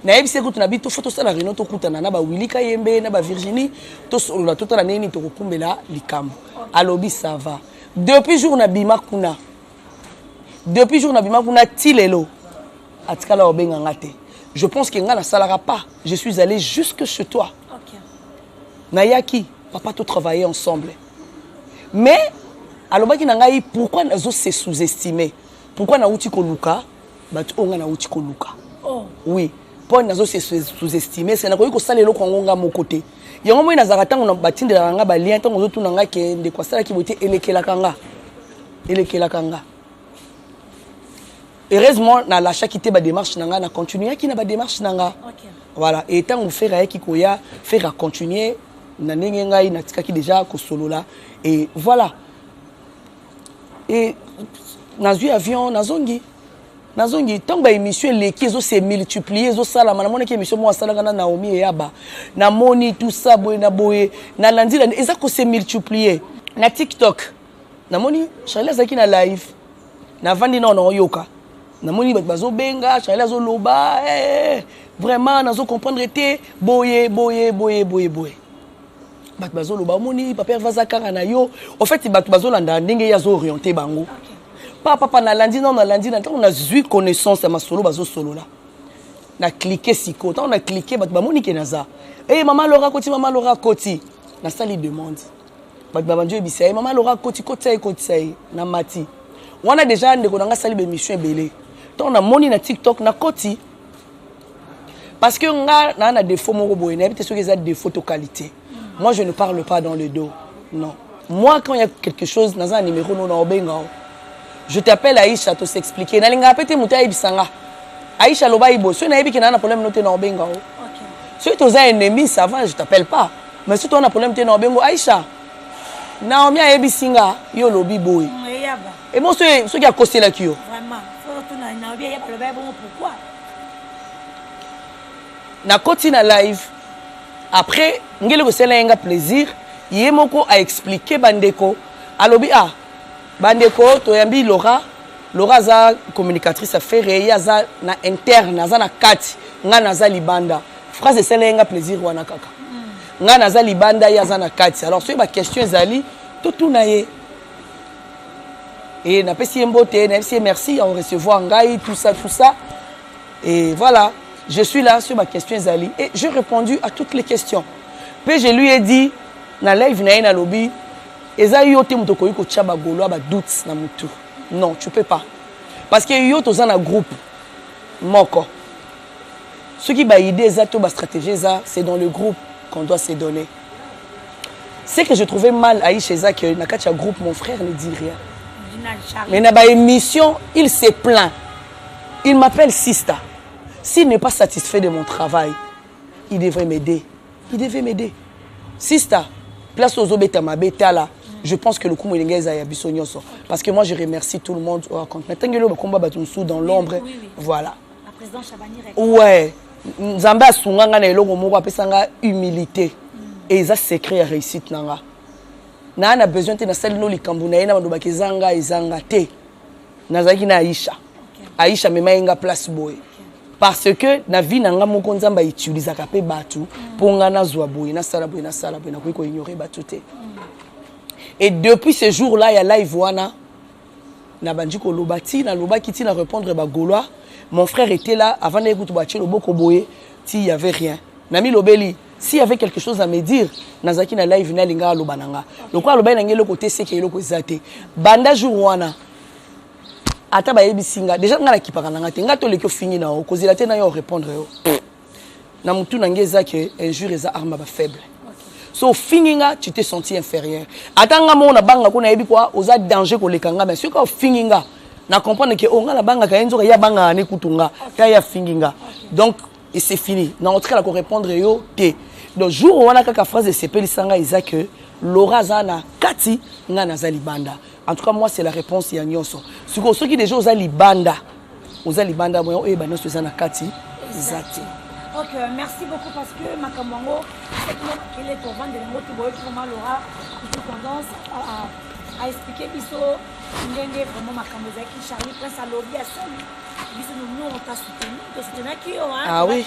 Na ebise ko tunabi to photo sala reno to kutana na ba Willy Kayembe na ba Virginie to solo la tota la neni to kokumbela likambo. Alobi ça va. Depuis jour na bima kuna. Depuis jour na bima kuna tilelo. Atikala obenga ngate. Je pense que nga na salara pas. Je suis allé jusque chez toi. OK. Nayaki, papa tout travailler ensemble. Mais alobaki na ngai pourquoi nazo se sous-estimer? Pourquoi na uti koluka? Batu onga na uti koluka. Oh. Oui. Pour nazo se sous-estimer, c'est na ko salelo kongonga mon côté. Yango moi nazaka tango na batindela nga ba lien tango zo tunanga ke nde kwa sala ki bote elekela kanga. Elekela kanga. Heureusement na l'achat quitté ba démarche nanga na continuer qui na ba démarche nanga. OK. Voilà, et tant on faire ki koya faire à continuer na ndenge ngai na tika ki déjà ko solo là et voilà. Et nazui avion nazongi tant ba émission leki zo se multiplier zo sala na mona ki émission mo sala na Naomi et Yaba na moni tout ça boy na boy na landi la eza ko se multiplier na TikTok na moni Charles Zaki na live na vandi na yoka na moni bazo benga Charles zo loba vraiment nazo comprendre te boye bazo loba moni papa vazaka na yo en fait bazo landa ndenge ya zo orienter bango. Papa na landi na on a eu connaissance à ma solo bazo solo là. Na cliquer siko, on a cliqué ba monique naza. Maman Laura Koti. Na sali demande. Ba banjo ebisa maman Laura Koti na mati. On a déjà ndeko nga sali be mission belé. Donc on a moni na TikTok na Koti. Parce que nga na défaut moko boye na peut-être que ça défaut de qualité. Moi je ne parle pas dans le dos. Non. Moi quand il y a quelque chose dans un numéro non na obenga. Je t'appelle Aïcha to s'expliquer. Na linga pete muta ibisanga. Aïcha loba ibo. Si on a ébi na problème noté na obenga. OK. Si tu as un ennemi, ça va, je t'appelle pas. Mais si tu as un problème na obenga Aïcha. Naomi a ebisinga yo lobi boy. Et moi ce qui a costé la kio. Vraiment. Faut na Naomi ya loba bon pourquoi? Na koti na live. Après, ngele ko sela nga plaisir, yemoko a expliquer bandeko. Alobi bandeko toyambi Laura za communicatrice affaire ya za na interne za na kati nga naza libanda phrase sele nga plaisir wana kaka nga naza libanda ya za na kati alors sur ba question ezali tout na ye et na pesi mbote na pesi merci à recevoir ngai tout ça et voilà je suis là sur ma question ezali et j'ai répondu à toutes les questions puis je lui ai dit na live na lobby eza yo te muto koyiko tchaba golo ba doutes na mutu. Non, tu peux pas. Parce que yo toza na groupe moko. Ce qui ba idée za to ba stratégie za, c'est dans le groupe qu'on doit se donner. C'est que je trouvais mal à Aïcha que na katia groupe mon frère ne dit rien. Mais na ba émission, il se plaint. Il m'appelle Sista. S'il n'est pas satisfait de mon travail, il devrait m'aider. Sista, place aux obeta ma beta là. Je pense que le coup parce que moi je remercie tout le monde au raconte. Maintenant combat dans l'ombre. Voilà. La présidente Chabani. Ouais. Nzamba sunganga na eloko moko apesanga humilité. Et ça secret à réussite nanga. Na a besoin te na sali no likambu na yena bandobaki ezanga te. Nazaki na Aïcha. Aïcha mema inga place boy. Parce que na vie nanga moko nzamba utilise ka pe batu pour ngana zwa boy na sala boy na ko ignorer batu te. Et depuis ce jour-là, il y a live wana na bandiko lobati na lobaki ti na répondre ba gaulois. Mon frère était là avant d'écouter bati loboko boye, ti il y avait rien. Nami lobeli, s'il y avait quelque chose à me dire, nazaki na live na linga lobananga. Le quoi lobay na ngelo côté c'est que eloko ezate. Banda jour wana ata ba yebisinga déjà ngala kipaka nanga te ngato leki fini na o kozela te na yo répondre yo. Na mutu na ngeza que un jour eza arme ba faible. So finginga, tu t'es senti inférieur. Attends, moi on a banga qu'on a eu quoi, aux a danger qu'on les kanga, mais ce que finginga, na comprendre que on a la banga quand il y a banga ne kutunga, quand il y a finginga. Donc et c'est fini. Na entrer la qu'on répondre yo té. Donc jour où on a quelque phrase de CP lisanga Isaac que Laura Zana Kati ngana za libanda. En tout cas moi c'est la réponse ya nyonso. Ceux qui déjà aux libanda. Aux libanda moi et ben nous Zana Kati exact. Donc merci beaucoup parce que Makamongo elle est pour vendre des mots qui voient comment Laura a tendance à expliquer biso ndenge vraiment Makamongo qui Charlie Prince à lobby à ça. Nous on t'a soutenu, tu soutenu qui ah oui.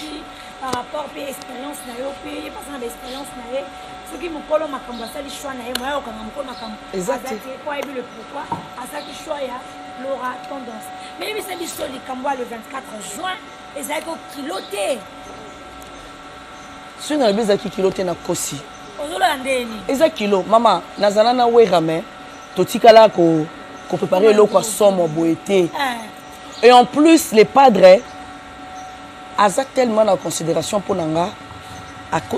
Par rapport à l'expérience na yo pe pas na l'expérience na ye ce qui me colle Makambo ça les choix na ye moi quand on Makambo exact quoi et le pourquoi à ça qui choix ya Laura tendance mais c'est biso les Kamboa le 24 juin et ça ko kiloté si on a besoin de kiloté na kosi ozola ndeni eza kilo mama nazala na werame totikala ko préparer l'eau quoi somme boété et en plus les padres Aza tellement en considération pour Nanga,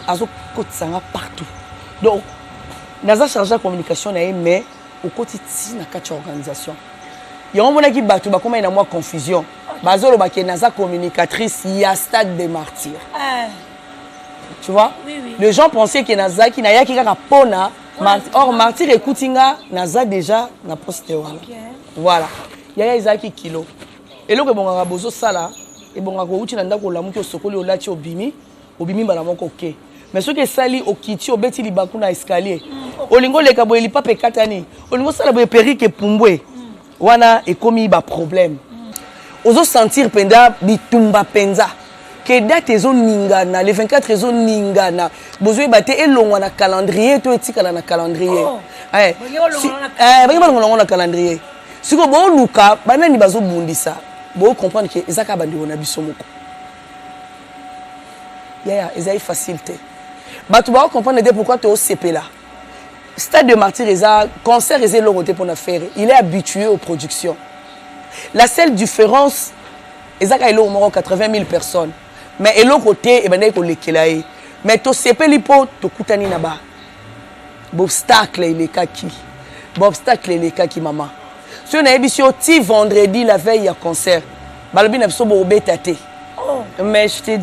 Azo Kotsanga partout. Donc, Naza chargé la communication, mais au quotidien, na quatre organisation. Il y a un moment qui bat, comment il y a moins confusion. Bazolo Baké Naza communicatrice, il y a stade des martyrs. Tu vois? Oui, oui. Les gens pensaient que Naza qui n'a pas qui pona, or martyr écoute Naza déjà na poste voilà. Il y a Isaac kilo. Et là que bon Rabozo ça là. Et bon, quand tu n'as pas la mouche au sokoli au lati au bimi balamoko ok. Mais ce que sali au kiti au beti li bakuna escalier. Au lingo le kabo li pa pe katani. Au lingo ça la be perike pumbwe. Wana e komi ba problème. Ozo sentir penda bitumba penza. Que date ezo ningana le 24 ezo ningana. Bozo bate elongwa na calendrier to etikala na calendrier. Eh. Ba na calendrier. Siko bo luka banani bazo bundisa. Vous comprenez que les gens qui ont bisomoko. Ils ont facilité. Tu vas comprendre pourquoi tu es au CP là. Stade de martyr, concert, pour faire. Il est habitué aux productions. La seule différence, ils ont 80 000 personnes. Mais l'autre côté, ils ont mais tu CP lipo, tu koutani naba. Obstacle, il est kaki. Obstacle, il est kaki maman. Si on a émission vendredi la veille à concert, balobi na biso bo betate. Mais je te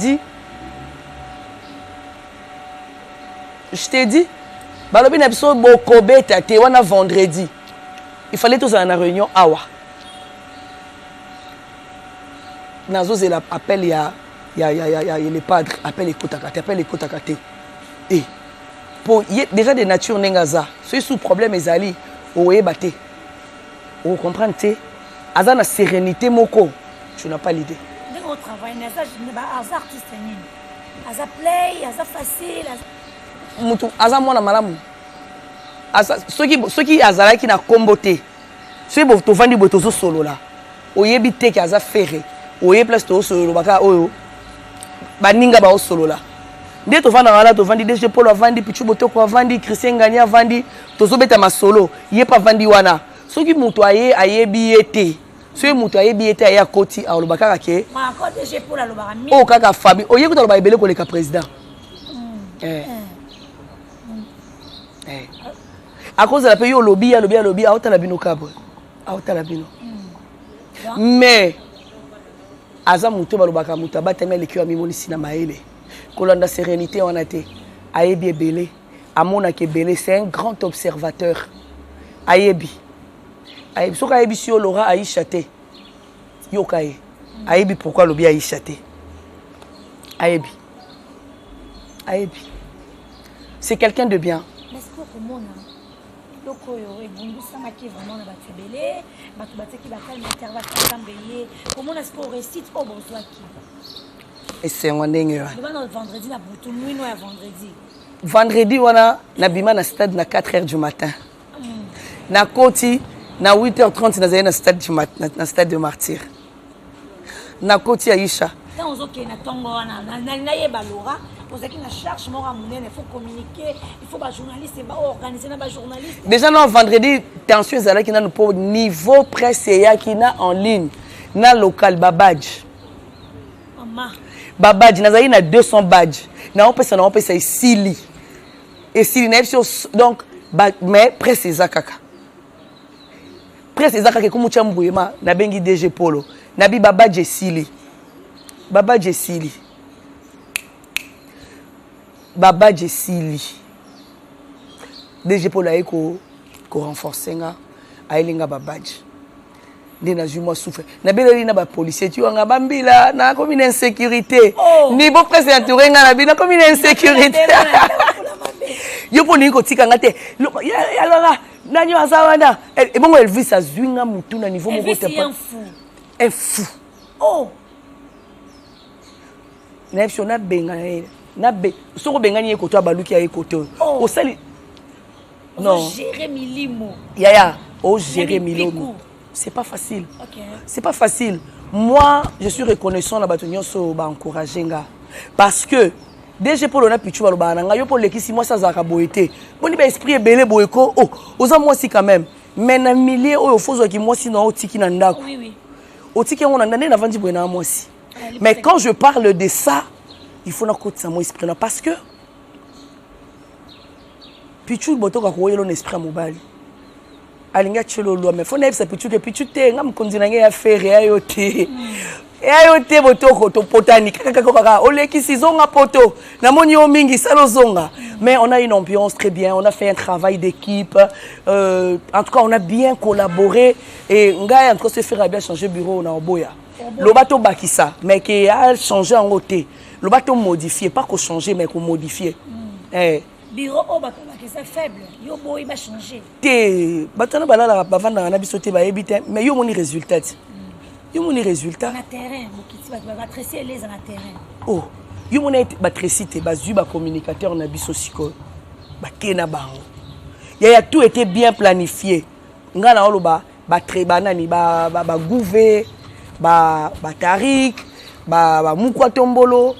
dis, balobi na biso bo ko betate wana vendredi. Il fallait tous en réunion awa. Nazo c'est l'appel ya les padres, appel écoute. Et pour déjà des natures nengaza, ceux sous problème ezali oye baté. Vous comprenez? Aza na sérénité moko, tu n'as pas l'idée. Dès qu'on travaille, Aza artiste Aza play, Aza facile. Mutu Aza mwana malamu. Ceux qui Aza qui na comboté. Ceux qui to vandi botozo solo là. Oyebi te ki Aza ferré. Oye place to solo baka oyo. Baninga ba solo là. Dès to vanda là to vandi DG Paul vandi Pichu Botoko vandi Christian Gania vandi tozo beta ma solo. Yé pas vandi wana. Ceux qui mutu ayebi ete. Ceux qui mutu ayebi ete aya koti a olobaka ke. Ma ko DG Paul alobaka mi. O kaka famille. Oye ko to loba ebele ko le ka président. À cause de la paix, lobby, à Otala Bino Cabre. À Otala Bino. Mais, Aza Moutou Balobaka Mouta, Batamel et Kuami Monisina Maele. Kolanda Sérénité, on a été. Ayebi Ebele. Amona Kebele, c'est un grand observateur. Ayebi. Ayebi. Soka Ayebi si Laura Aïchate. Yokaye. Ayebi, pourquoi lobby Aïchate? Ayebi. Ayebi. C'est quelqu'un de bien. Mais est-ce que comment comment est-ce qu'on récite au besoin et c'est un vendredi vendredi wana nabima na stade na 4h du matin na koti na 8h30 na na stade du matin na stade de martyr na koti Aisha quand on OK na tongo na yeba Laura pour ça qu'il na charge mort à il faut communiquer, il faut ba journaliste et ba organiser na ba journaliste. Déjà non vendredi tension zala qui na no pour niveau presse ya qui na en ligne na local babadge. Maman. Babadge na zaï na 200 badge. Na on peut ça sili. et si donc mais presse ezakaka presse ezakaka comme chambouema na bengi DG Polo na bi baba Jesili DG Polo aiko ko renforcer nga ailinga babaji ndena juma souffre na beleli na ba policier tu nga bambila na comme une insécurité ni bo presse entouré nga na bina comme une insécurité yo poni ko tika ngate alors nanyo azawana et bon Elvis azwinga mutu na niveau moko te pas un fou oh na fshona benga na be soko bengani ekoto abaluki ya ekoto o sali non Jérémy Limo yaya o Jérémy Limo c'est pas facile c'est pas facile moi je suis reconnaissant na batonyo so ba encourager nga parce que DG Polo na pichu baloba na nga yo pour lekisi moi ça zaka boité boni ba esprit ebele boyeko oh oza moi si quand même mais na milieu oyo fozo ki moi si na otiki na ndako oui otiki on na ndane na vandi boyena moi si mais quand je parle de ça il faut na kotisa moi esprit na parce que pichu botoka ko yelo na esprit mobali alinga chelo lo mais faut na epsa pichu ke pichu te nga mkonzi na nge ya faire ayo te ayo te botoko to potani kaka oleki sizonga poto na moni o mingi salozonga mais on a une ambiance très bien on a fait un travail d'équipe en tout cas on a bien collaboré et ngai en tout cas se faire bien changer bureau na oboya le bateau bakisa mais qui a changé en côté le bateau modifié pas qu'on changer mais qu'on modifier bureau au bateau c'est faible yo boy va changer te batana balala bavanda na biso te ba ebite mais yo moni résultat yo moni résultat na terrain bokiti ba tresser les na terrain oh yo moni ba tresser te bazui ba communicateur na biso siko ba kena bango ya tout était bien planifié nga na oloba ba trebana ni ba gouver ba tarik ba mukwa tombolo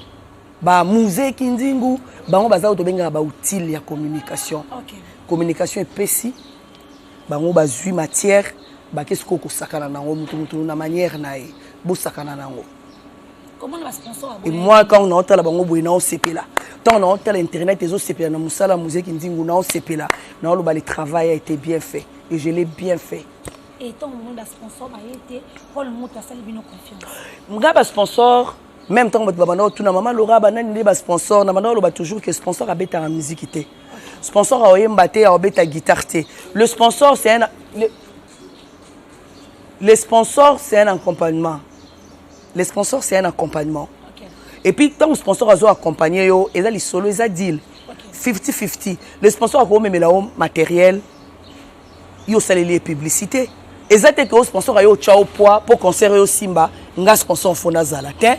ba musée kinzingu bango baza to benga ba utile ya communication communication epesi bango bazui matière ba qu'est-ce ko sakana nango mutu na manière na e bo sakana nango comment va sponsor et moi quand on entend la bango boina o sepela tant on entend l'internet ezo sepela na musala musée kinzingu na o sepela na lo ba le travail a été bien fait et je l'ai bien fait et tant monde la sponsor ba été pour le monde ça libino confiance mga ba sponsor même temps que tout na maman Laura banani les sponsors na maman Laura toujours que sponsor a bêta en musique té sponsor a oyembaté a bêta guitare té le sponsor c'est un les sponsors c'est un accompagnement les sponsors c'est un accompagnement et puis tant que sponsor a accompagné yo et là les solo ils a deal 50-50 les sponsors a même la matériel yo salé publicité et ça que sponsor a yo ciao poids pour concert yo Simba nga sponsor fona zalatin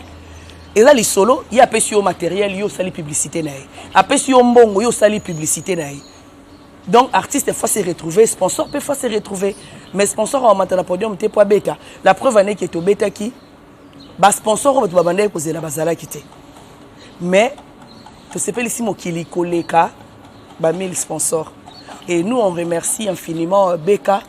et là les solo il y a pas sur matériel yo sali publicité nae après sur mbongo yo sali publicité nae donc artiste faut se retrouver sponsor peut faut se retrouver mais sponsor en maintenant podium t'es pas bêta la preuve année qui est au bêta qui ba sponsor va bande poser la bazala quitter mais je sais pas ici mokili koleka ba 1000 sponsors et nous on remercie infiniment Beka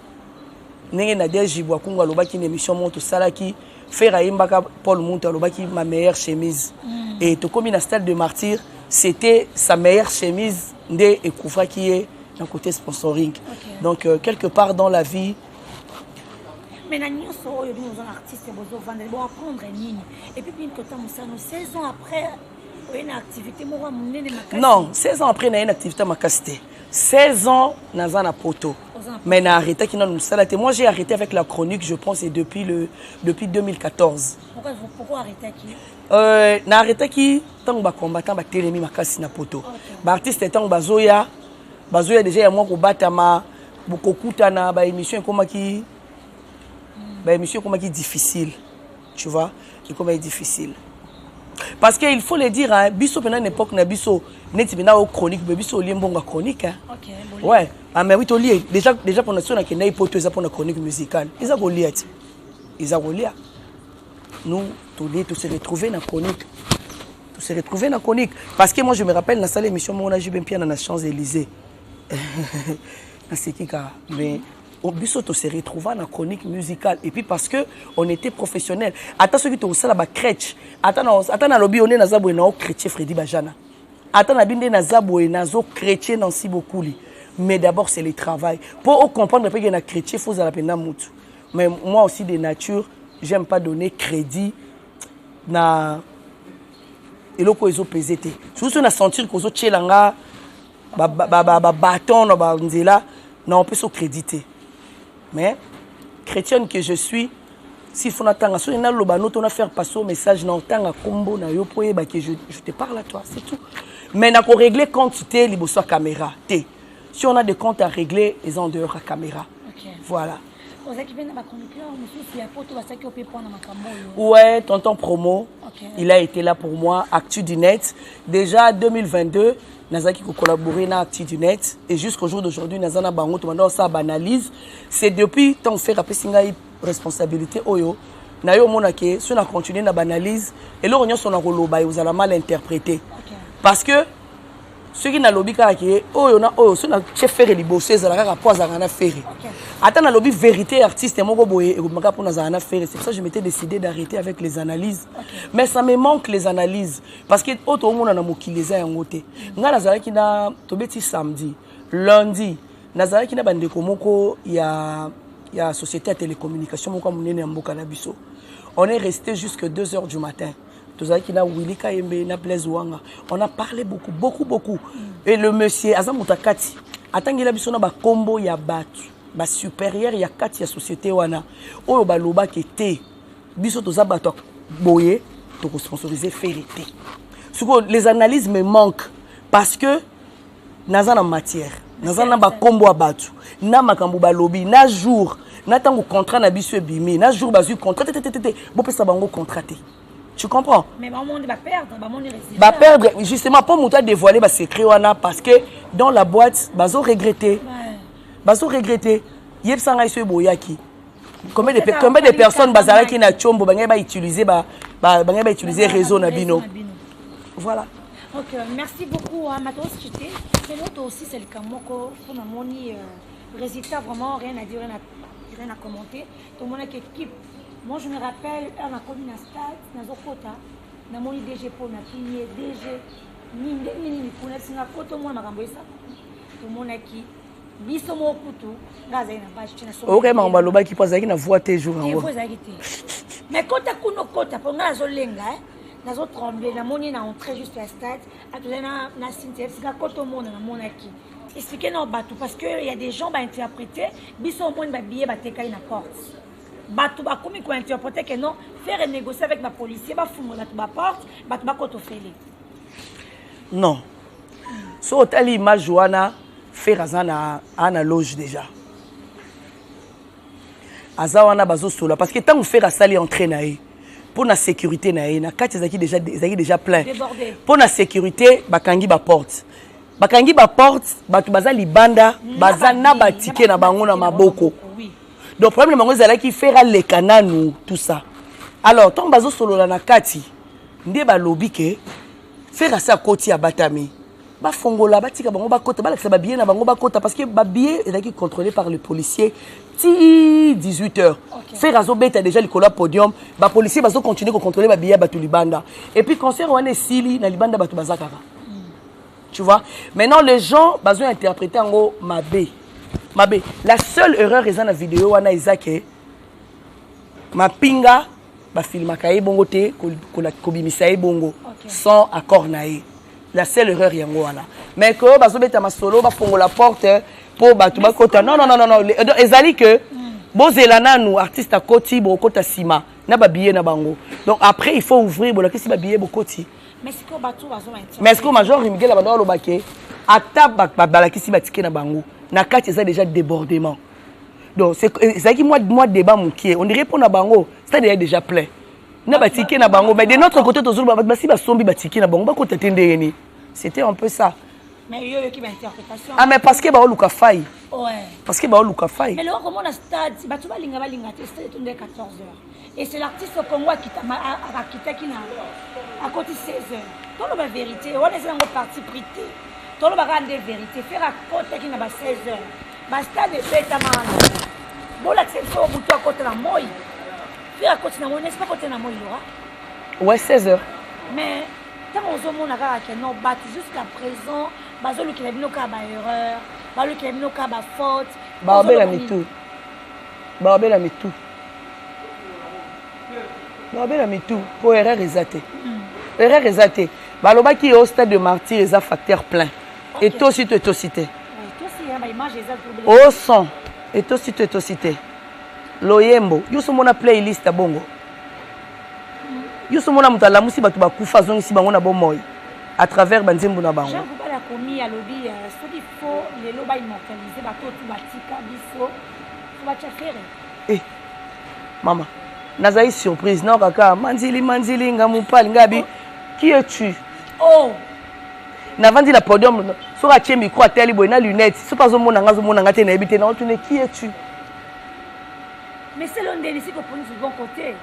nenge na DG Bwakunga lobaki une émission monte salaki faire Imbaka Paul Monte lobaki ma meilleure chemise et to comme une stade de martyr c'était sa meilleure chemise ndé et Koufra qui est d'un côté sponsoring donc quelque part dans la vie mais nous sommes artistes bon apprendre nini et puis une côté nous 16 ans après une activité non 16 ans après na une activité ma casté 16 ans dans un poto mais n'a arrêté qui nous salaté moi j'ai arrêté avec la chronique je pense et depuis 2014 pourquoi arrêter qui n'a arrêté qui tant ba combattant ba télémi makasi na poto ba artiste tant bazoya déjà moi ko batama bokokutana ba émission comme qui ba émission comme qui difficile tu vois et comme est difficile parce que il faut le dire hein biso pendant une époque na biso neti bina au chronique biso liembonga chronique hein ouais ah mais oui to lié déjà pour nation na kena hypothèse pour la chronique musicale ils a goliat nous tout se retrouver na chronique parce que moi je me rappelle dans salle émission on a joué bien dans la Champs-Élysées na sekika mais on biso to se retrouver na chronique musicale et puis parce que on était professionnel attends ceux qui to ça la ba crèche attends na lobby on est na zabwe na chrétien Freddy Bajana Attends, na binde na zaboé, nazo chrétien dans si beaucoup li. Mais d'abord, c'est le travail. Pour comprendre que y a chrétien, il faut la peine moutou. Mais moi aussi, de nature, j'aime pas donner crédit na eloko ezo pesete. Surtout na sentir que zo tchelanga bâton na nzela, na on peut se créditer. Mais chrétienne que je suis, s'il faut n'attendre, si on a le banot, on a faire passer au message, n'entend à combo na yo poye ba que je te parle à toi, c'est tout. Mais n'a qu'on régler quantité liboso caméra, té. Si on a des comptes à régler, ils ont dehors à caméra. Okay. Voilà. Ouais, tonton promo, okay. Il a été là pour moi, Actu du Net. Déjà 2022, Nazaki a collaboré dans Actu du Net. Et jusqu'au jour d'aujourd'hui, Nazana Bango, tout ça banalise. C'est depuis tant fait rappeler une responsabilité. Oyo, Nayo Monake, si on a continué à banalise, et là on y a son roloba, vous allez mal interpréter. Okay. Parce que ceux qui n'ont lobby karaké, oh on a ceux qui ont chef les bosses, ça la rapport à la faire. Attends la lobby vérité artiste et mon boy et maka pour na faire. C'est pour ça que je m'étais décidé d'arrêter avec les analyses. Mais ça me manque les analyses parce que autre monde na mokileza ya ngote. Nga nazala ki na tobeti samedi, lundi, nazala ki na bande komoko ya société de télécommunication moko munene mboka na biso. On est resté jusqu'à 2 h du matin. On a parlé beaucoup. Et le monsieur, Azamuta Kati, attendez la biso na ba combo ya batu, ba supérieur ya Kati ya société wana. Oyo ba loba kete, biso toza batu boye, to sponsoriser ferité. Les analyses me manquent parce que naza na matière, naza na ba combo ya batu, na makambo ba lobby, na jour, na tango contrat na biso ebimi, na jour bazu contrat bo pesa bango contraté. Tu comprends? Mais maman va perdre, maman va perdre justement pour monter dévoiler ba secret wana parce que dans la boîte bazo regretter. Bazo regretter. Yeb sanga iso boyaki. Combien de personnes bazala qui na chombo ba ngeba utiliser ba ngeba utiliser réseau na bino. Voilà. OK, merci beaucoup à Matos Chité. Mais l'autre aussi c'est le Kamoko pour na moni résultat vraiment rien à dire, rien à commenter. Tout le monde qui équipe. Moi, je me rappelle, on a connu un stade, dans un quota, dans mon DG pour la fille, DG, ni pour la Singapour, moi, ma ramboisa, tout le monde qui, biso mon couteau, gaza na page, tu n'as pas. Ok, mais on va le qui passe avec une voix tes jours en haut. Mais quand tu as connu quota, pour nga zolenga, dans un tremblé, la monnaie n'a entré juste à stade, à tout na cimetière, c'est la côte au monde, dans mon qui. Expliquez nos bateaux, parce qu'il y a des gens qui interpréter, biso au monde, billet, batéka, une porte. Batou ba komi ko interpréter que non faire négocier avec ma policier ba fumo la ba porte batou ba koto fele. Non. So tali image wana faire azana ana loge déjà. Azawana bazo sola parce que tant on fait asali entrer naé pour la sécurité naé na kati zaki déjà plein. Débordé. Pour la sécurité bakangi ba porte. Bakangi ba porte batou baza libanda baza na ba ticket na bango na maboko. Donc, le problème, c'est qu'il fait les canaux, tout ça. Alors, tant que solo la nakati, ndé ba lobby ke faire ça côté à Batami. Ba fongola batika bango ba kota ba la ba billet na bango ba kota parce que ba billet est contrôlé par le policier. 18h. Faire azo beta déjà le cola podium, ba policier bazo continuer à contrôler ba billet ba tout libanda. Et puis concert on est sili na libanda ba tout bazakara. Tu vois? Maintenant les gens bazo interpréter en gros mabé. Mabé, la seule erreur est dans la vidéo wana izake ma pinga ba filma kaye bongo te ko la kobimisa e bongo sans accord nae. La seule erreur yango wana. Mais que bazo beta ma solo ba fongo la porte pour ba tuba kota. Non. Ezali que bozelana nous artiste à koti bo kota sima na ba billet na bango. Donc après il faut ouvrir bo la kisi ba billet bo koti. Mais c'est que bato bazo intérêt. Mais est-ce que major Miguel ba lo baké ata ba la kisi ba ticket na bango. Na kati ça déjà débordement. Donc c'est ça qui moi débat mon qui on dirait pour na bango, c'est déjà plein. Na ba ticket na bango mais de notre côté toujours ba si ba sombi ba ticket na bango ba ko tetende yeni. C'était un peu ça. Mais yo qui ba interprétation. Ah mais parce que ba luka fai. Ouais. Parce que ba luka fai. Mais là comment on a stade, ba tu ba linga c'était tourné 14h. Et c'est l'artiste au Congo qui t'a qui na à côté 16h. Dans la vérité, on est en partie prité. Tout le monde a des vérités. Faire à côté qui n'a pas 16h. Basta de faire ta main. Bon, la c'est au bout à côté de la moï. Faire à côté de la moï, n'est-ce pas côté de la moï, Laura? Ouais, 16h. Mais Tant qu'on a que non battu jusqu'à présent, bazo le qui a binoka ba erreur, ba le qui a binoka ba faute. Ba obela mitu. Ba obela mitu. Ba obela mitu pour erreur exate. Erreur exate. Ba loba qui au stade de martyr les a facteur plein. Et toi aussi tu es aussi cité. Toi aussi ba image exate. Au son. Et toi aussi tu es aussi cité. Loyembo, yusu mona playlist à bongo. Yusu mona mutala musi batu bakufa zongi bango na bomoy à travers banzembo na bango. Jean vous la commis à lobby ce qu'il faut les loba immortaliser bato tout batika biso tout ba faire. Eh maman, nazai surprise non kaka manzili ngamupali ngabi qui es-tu? Oh navandi la podium sur a tie micro à telle boy na lunettes so pas mona ngate na ebité na on tourner qui es-tu? Mais c'est l'un des ici qu'on prend du bon côté.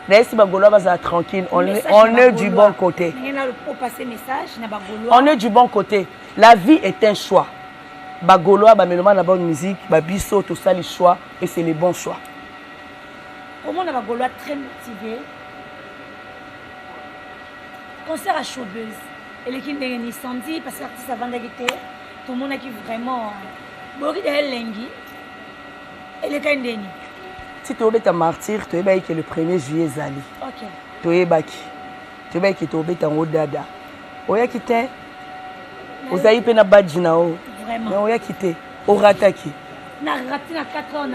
D'ailleurs, si Bagolo va tranquille, on est du bon côté. On est du bon côté. La vie est un choix. Bagolo va mettre la bonne musique, Babiso, tout ça, les choix, et c'est les bons choix. Comment on a Bagolo très motivé? Concert à Showbuzz. Et l'équipe de Nisandi, parce que l'artiste avant d'agiter, tout le monde a qui vraiment. Bori de Lengi. Et le Kandeni. Si tu es un martyr, tu es que le 1er juillet Zali. Ok. Tu es baki. Tu es que tu es en Odada. Oya kite. Ozaï pena badjinao. Vraiment. Mais oya kite. Orataki. Na raté na 4 ans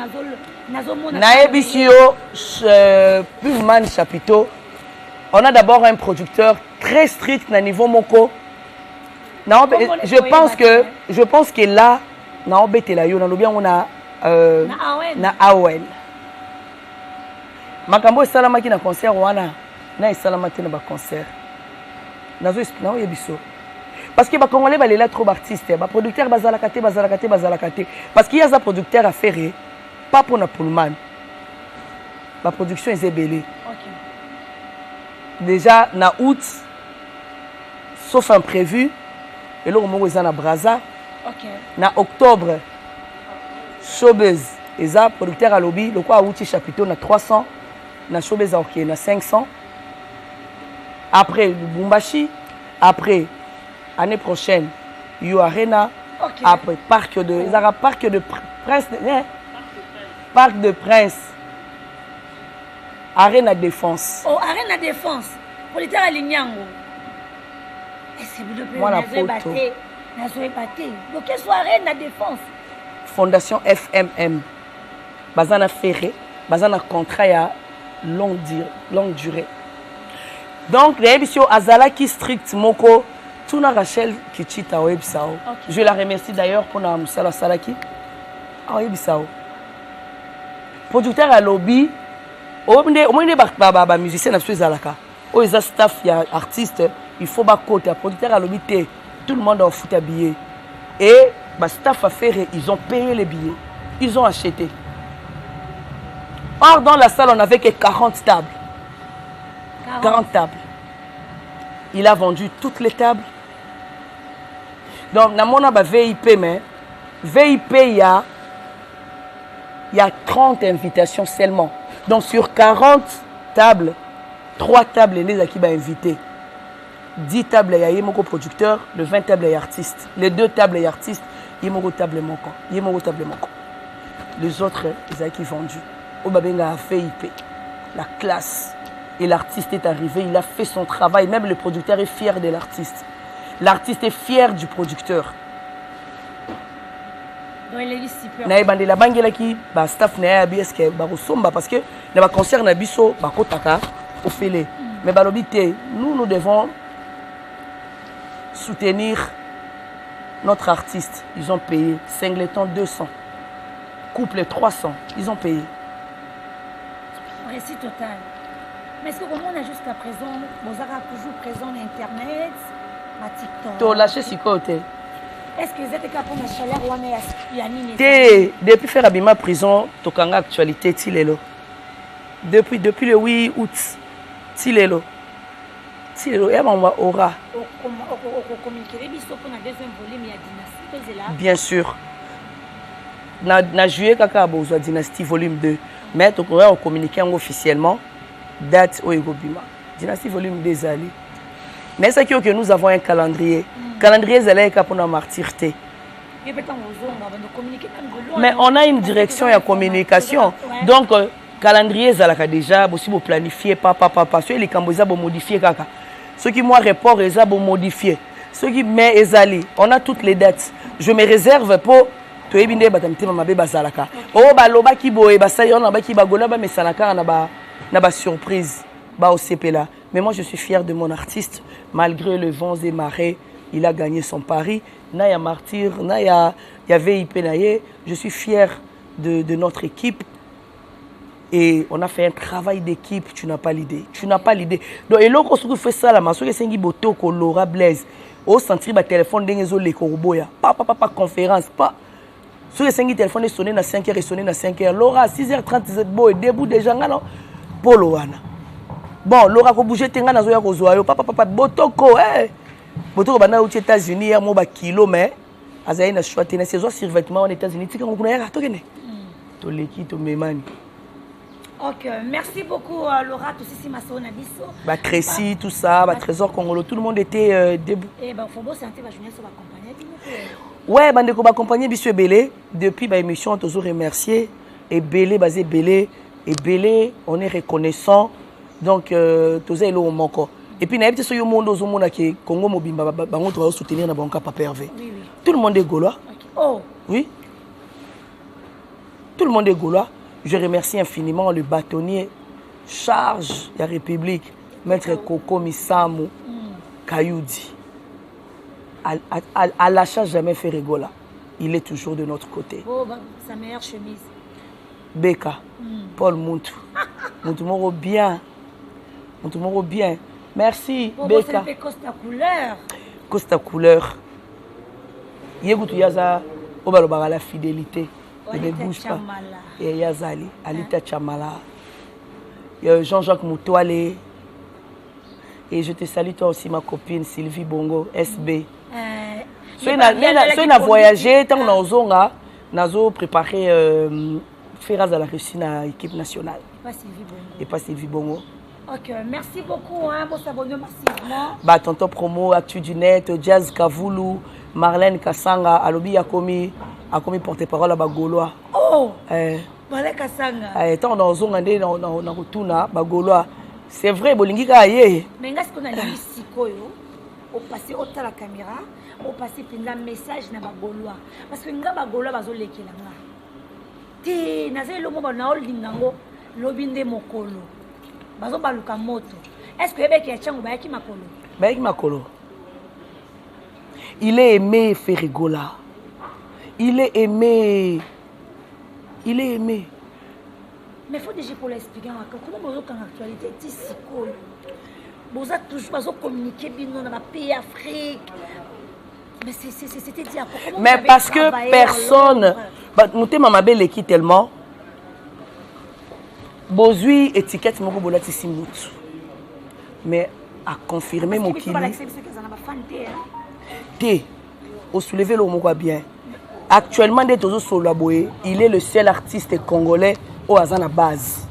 nazo mona. Na ebisio Pullman Chapiteau. On a d'abord un producteur très strict na niveau moko. Je pense que là na obetela yo na lobia on a na Awen. Makambo esalamaki na concert wana na esalamaki na ba concert. Nazo expliquer yebiso. Parce que ba congolais ba lela trop artistes, ba producteur bazalaka te. Parce qu'il y a des producteurs à faire pas pour na Pullman. La production est belée. OK. Déjà na août sauf imprévu et là on est na Braza. OK. Na octobre Showbuzz, les producteurs à lobby, le quoi outil Chapiteau na 300, na Showbuzz OK na 500. Après Lubumbashi, après année prochaine, Yo Arena, okay. Après Parc de Prince, Parc de Prince, Arena Défense. Oh, Arena Défense, producteur à Lignan. Est-ce que vous devez battre? Donc, quelle soit Arena Défense? Fondation FMM. Bazana Ferré, Bazana contrat à longue durée. Donc, les émissions Azala qui strict Moko, Tuna Rachel qui chita au Ebisao. Je la remercie d'ailleurs pour la Moussala Salaki. Au Ebisao. Producteur à lobby, au moins des musiciens absolument Zalaka. Au les staff, il y a artistes, il faut bas côté. Producteur à lobby, tout le monde a foutu à billets. Et bah, staff à faire, ils ont payé les billets. Ils ont acheté. Or, dans la salle, on n'avait que 40 tables. 40 tables. Il a vendu toutes les tables. Donc, dans mon VIP, mais VIP, il y a 30 invitations seulement. Donc, sur 40 tables, 3 tables, les gens qui sont invités. 10 tables, il y a mon producteur, le 20 tables, il y a artistes. Les 2 tables, il y a artistes. Il y a mon table, les autres, ils ont qui vendus. Obabenga a fait IP, la classe. Et l'artiste est arrivé, il a fait son travail. Même le producteur est fier de l'artiste. L'artiste est fier du producteur. Donc il est super. La bangela qui ba staff na ya BSK ba somba parce que na ba concert na biso ba kotaka au félé. Mais ba lobité, nous devons soutenir notre artiste. Ils ont payé Singleton 200. Couple 300, ils ont payé. Récit total. Mais est-ce que comment on a jusqu'à présent, vous avez toujours présent sur Internet, à TikTok? Tu as lâché ce côté. Est-ce que vous êtes capable de chaleur ou depuis faire abîmer prison, tu as une actualité Tilelo. Depuis le 8 août, Tilelo. Tilelo, et on va aura. Bien sûr. Na juillet kaka Dynastie volume 2. Mais tu pourrais communiquer officiellement date au Egobima. Dynastie volume 2 ali. Mais c'est que nous avons un calendrier. Calendrier est pour la martyreté. Mais on a une direction et communication. Donc, calendrier est déjà, si vous planifiez, papa, ceux qui ont modifié, ceux qui moi report, ils ont modifié. Ceux qui met ezali, on a toutes les dates. Je me réserve pour to ebinde batamti mama be basalaka. Oh ba loba ki boye ba sayon na ba ki ba gola ba mesalaka na ba surprise ba au CP là. Mais moi je suis fier de mon artiste malgré le vents et marées, il a gagné son pari. Na ya martyr, na ya VIP naye, je suis fier de notre équipe. Et on a fait un travail d'équipe, tu n'as pas l'idée. Tu n'as pas l'idée. Donc et l'autre ce que fait ça là, maso que sengi boto ko Laura Blaise. Au centre ba téléphone dengezo le koroboya. Pas conférence, pas. Sur les 5 téléphones sonné na 5h et sonné na 5h. Laura 6h30 boy debout déjà ngana polo wana. Bon, Laura ko bouger tenga na zoya ko zoayo. Papa botoko botoko bana aux États-Unis ya mo ba kilo mais azai na choix tena saison sur vêtements aux États-Unis tika ko kuna ya to kene. To leki to memani. Ok, merci beaucoup Laura, tout ceci m'a sonné biso. Bah Crécy, tout ça, bah Trésor Congolo, tout le monde était debout. Et bah faut beau sentir bah jeunesse va accompagner. Ouais, bande ko ba accompagner biso Belé depuis ba émission toujours remercier et Belé basé Belé et Belé on est reconnaissant donc toza elo moko. Et puis na yebite so yo monde ozomona ke Congo mobimba bango to soutenir na banka Papa Hervé. Oui. Tout le monde est gaulois. Okay. Oh. Oui. Tout le monde est gaulois. Je remercie infiniment le bâtonnier charge de la République, Maître Koko Misamu Kayoudi. À l'achat, jamais fait rigola. Il est toujours de notre côté. Oh, sa meilleure chemise. Beka, Paul Moutou. Moutou Moro bien. Moutou Moro bien. Merci, oh, Beka. C'est Costa Couleur. Costa Couleur. Yegoutou Yaza, Obalobara la fidélité. Il ne bouge pas. Et Yazali, Alita Chamala, Jean-Jacques Moutouale. Et je te salue toi aussi ma copine Sylvie Bongo, SB. Si on a voyagé, tant qu'on a préparé faire à la Russie dans l'équipe nationale. Et pas Sylvie Bongo. Ok, merci beaucoup pour s'abonner massivement. Bah, tonton promo, Actu du Net, Jazz Kavoulou, Marlène Kassanga, Alobi a commis porte-parole à Bagoloa. Oh! Marlène Kassanga. Tant on a zongandé dans Rotuna, Bagoloa. C'est vrai, Bolingi Kaye. Mais est-ce qu'on a dit Sikoyo? Au passé, au la caméra, au passé, puis un message dans Bagoloa. Parce que nga Bagoloa, bazo leki langa. Ti, naze lo mo ba na holding nango, lobinde mokolo. Bazo baluka moto. Est-ce que Ebe qui chango ba ki makolo? Ba ki makolo. Il est aimé Ferrigola. Il est aimé. Il est aimé. Mais il faut déjà pour l'expliquer. Comment vous avez en actualité ici? Vous avez toujours communiqué dans le pays Afrique. Mais c'était dit à quoi? Mais parce que personne. Nous sommes ma belle équipe tellement. Bozui étiquette mon bola tisimut. Mais à confirmer mon qui. Té. Au soulever le mot bien. Actuellement, il est le seul artiste congolais au Azana base.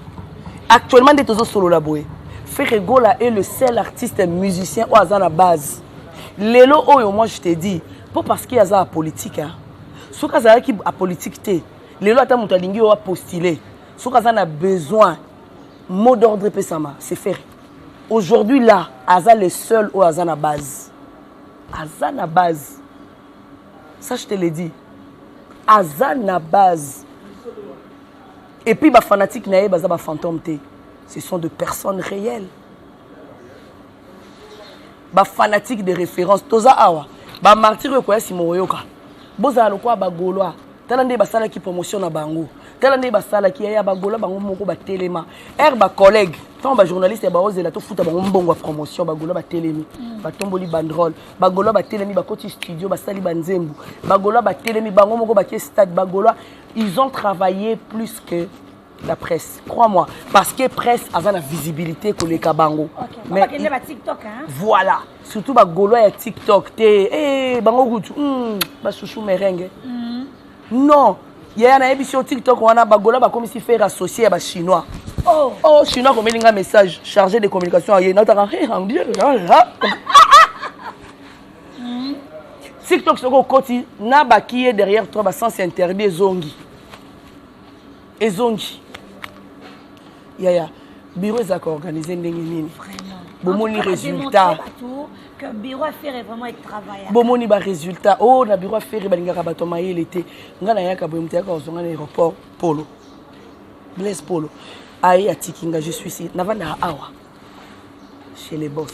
Actuellement, Ferrigola est le seul artiste musicien au Azana base. Lelo, moi je te dis, pas parce qu'il y a la politique. Ce qu'il y a la politique, Lelo, a postulé. Ce qu'il a besoin, mot d'ordre, c'est faire. Aujourd'hui, là, Azana est le seul au Azana base. Azana base. Ça, je te l'ai dit. Azana base. Et puis, les fanatiques, les fantômes, ce sont des personnes réelles. Les fanatiques de référence, Toza Awa, les martyrs, si Moroyoka, Boza Lokwa, Bagoloa, Talande Basala qui promotionne à Bango, Talande Basala qui est à Bagola, Bango Moko, Batelema, Herba collègue, tant que journaliste, Baoz et la Tofuta, Bango promotion, Bagola, Batelemi, Batomboli Bandrol, Bagola, Batelemi, Bakoti Studio, Basali Banzembu, Bagola, Batelemi, Bango Moko, Baké Stade, Bagola, ils ont travaillé plus que la presse, crois-moi, parce que presse a la visibilité que les Kabango. Okay. Mais TikTok, hein? Voilà, surtout Bagolo et TikTok, Bango Goutou, chouchou merengue. Non, il y a une émission TikTok où on a Bagola comme si faire associé à Chinois. Oh, chinois comme un message chargé de communication. Il y a TikTok sur le côté, n'a qui est derrière toi, sans s'interdire zongi. Et zongi. Yaya, bureau est organisé n'engini. Bon moni résultat. Que bureau à faire est vraiment être travaillé. Bon moni ba résultat. Oh, na bureau à faire balinga kabato maye l'été. Nga na yaka boyum teka ozonga na aéroport Polo. Blaise Polo. Aïe à Tikinga, je suis ici. Navana awa. Chez les boss.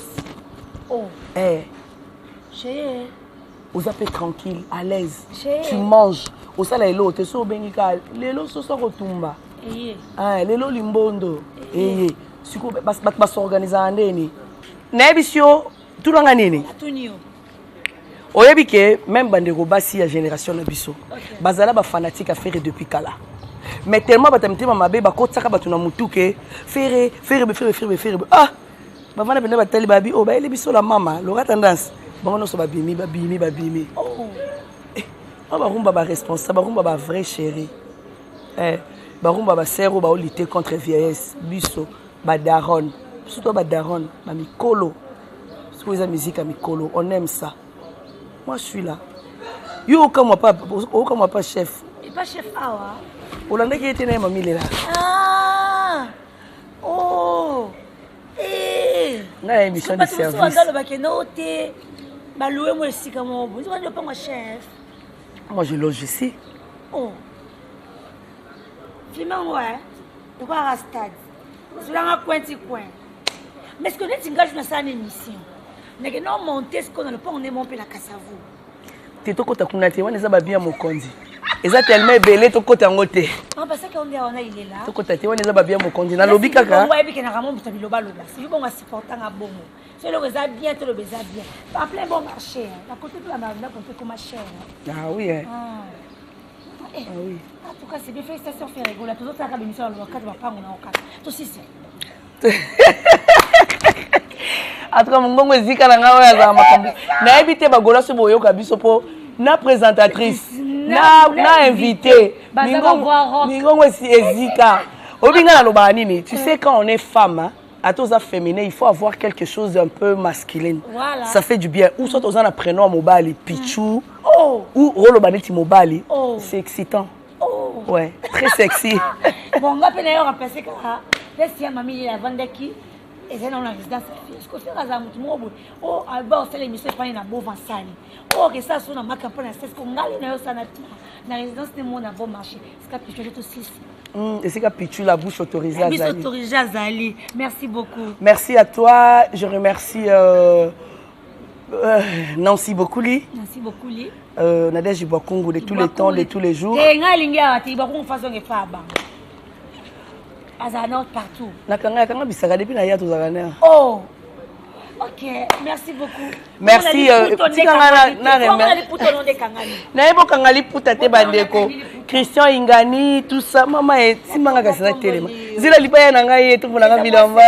Oh. Eh. Chez. Vous êtes tranquille, à l'aise. Chez. Tu manges. Au salaire l'eau, tu es au Bengica. L'élo so so retumba. Ah, l'élo limbondo. Eh. Suko bas s'organiser andeni. Nebisio tout le monde. Oyebike même bandeko basi ya génération na biso. Bazala ba fanatique à faire depuis kala. Mais tellement batamtema mabe ba kotaka batuna mutuke faire. Ah. Ba vana benda batali babi oh ba ele biso la mama, l'aura tendance. Bon non so babimi. Oh. Ba rumba ba responsable, ba rumba ba vrai chéri. Ba rumba ba sero ba lutter contre vieillesse, biso, ba daron. Surtout ba daron, ba mikolo. Sur les musiques à mikolo, on aime ça. Moi je suis là. Yo comme moi pas chef. Et pas chef awa. Olanda qui était né mamie là. Ah. Oh. Eh. Na émission de service. Moi je loge ici. Oh. Finalement ouais. De quoi à stade. C'est là un coin. Mais ce que nous engage dans cette émission. Nous avons monté ce qu'on a le pont, on est monté la Kassavou. Tu es tout côté kunati, on est ça bien mon condi. Et ça tellement belé tout côté ngoté. Non parce qu'on dit on il est là. Tout côté on est ça bien mon condi. Na lobby kaka. Ouais puis que na ramon bisa biloba loba. C'est bon à supporter na bon. C'est le résa bien tout le béza bien. Pas plein bon marché. À côté de la marina pour peu comme cher. Ah oui hein. Ah oui. En tout cas c'est bien félicitations faire rigoler. Tout ça ka bémission le cadre pas on a au cadre. Tout si c'est. Atra mungongo ezika na ngawe ya za makambo. Na ebite bagola so boyo kabiso po na présentatrice na invité. Mungongo ezika. Obinga na loba nini? Tu sais quand on est femme à tous à féminin, il faut avoir quelque chose d'un peu masculin. Voilà. Ça fait du bien. Ou soit aux en prénom mobile Pichou ou rolo baneti mobile. C'est excitant. Oh. Ouais, très sexy. Bon, on va peut-être remplacer car si ma mamie la vendeki et c'est dans la résidence. Ce que fait à oh, alors c'est l'émission pas une beau vassal. Oh, que ça sonne ma campagne, c'est ce qu'on a na résidence de mon bon marché. C'est que Pichou tout aussi. Et c'est que Pichou la bouche autorisée à Zali. Merci beaucoup. Merci à toi. Je remercie Nancy Bokuli. Merci beaucoup li. Nadège Ibokungu de tous les temps, de tous les jours. Et ngalinga ati Ibokungu façon que faba. Azana partout. Nakanga bisaka depuis na ya tozakana. Oh. OK, merci beaucoup. Merci na ebo kangali puta te bandeko. Christian Ingani tout ça mama et simanga kasana telema. Zila lipaya na ngai tout monanga bilamba.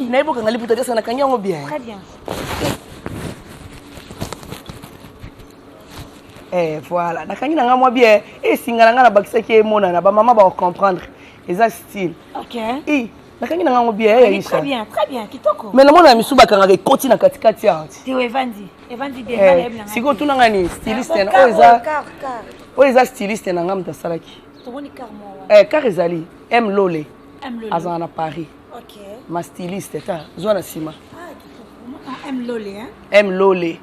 Na ebo kangali puta te sana kanyango bien. Très bien. Voilà, nakangi na moi bien et singala nga na bakisa ki emona na ba maman ba comprendre. Eza style. OK. Nakangi na ngo bien Aisha. Très bien, kitoko. Mais na mona misuba kanga ke koti na katikati ya. Tio Evandi bien na. Siko tuna ngani styliste na oza styliste na ngam ta salaki. Tomoni car moi. Car ezali M Lole. Azana na Paris. OK. Ma styliste ta zona sima. kitoko. M Lole hein. M Lole.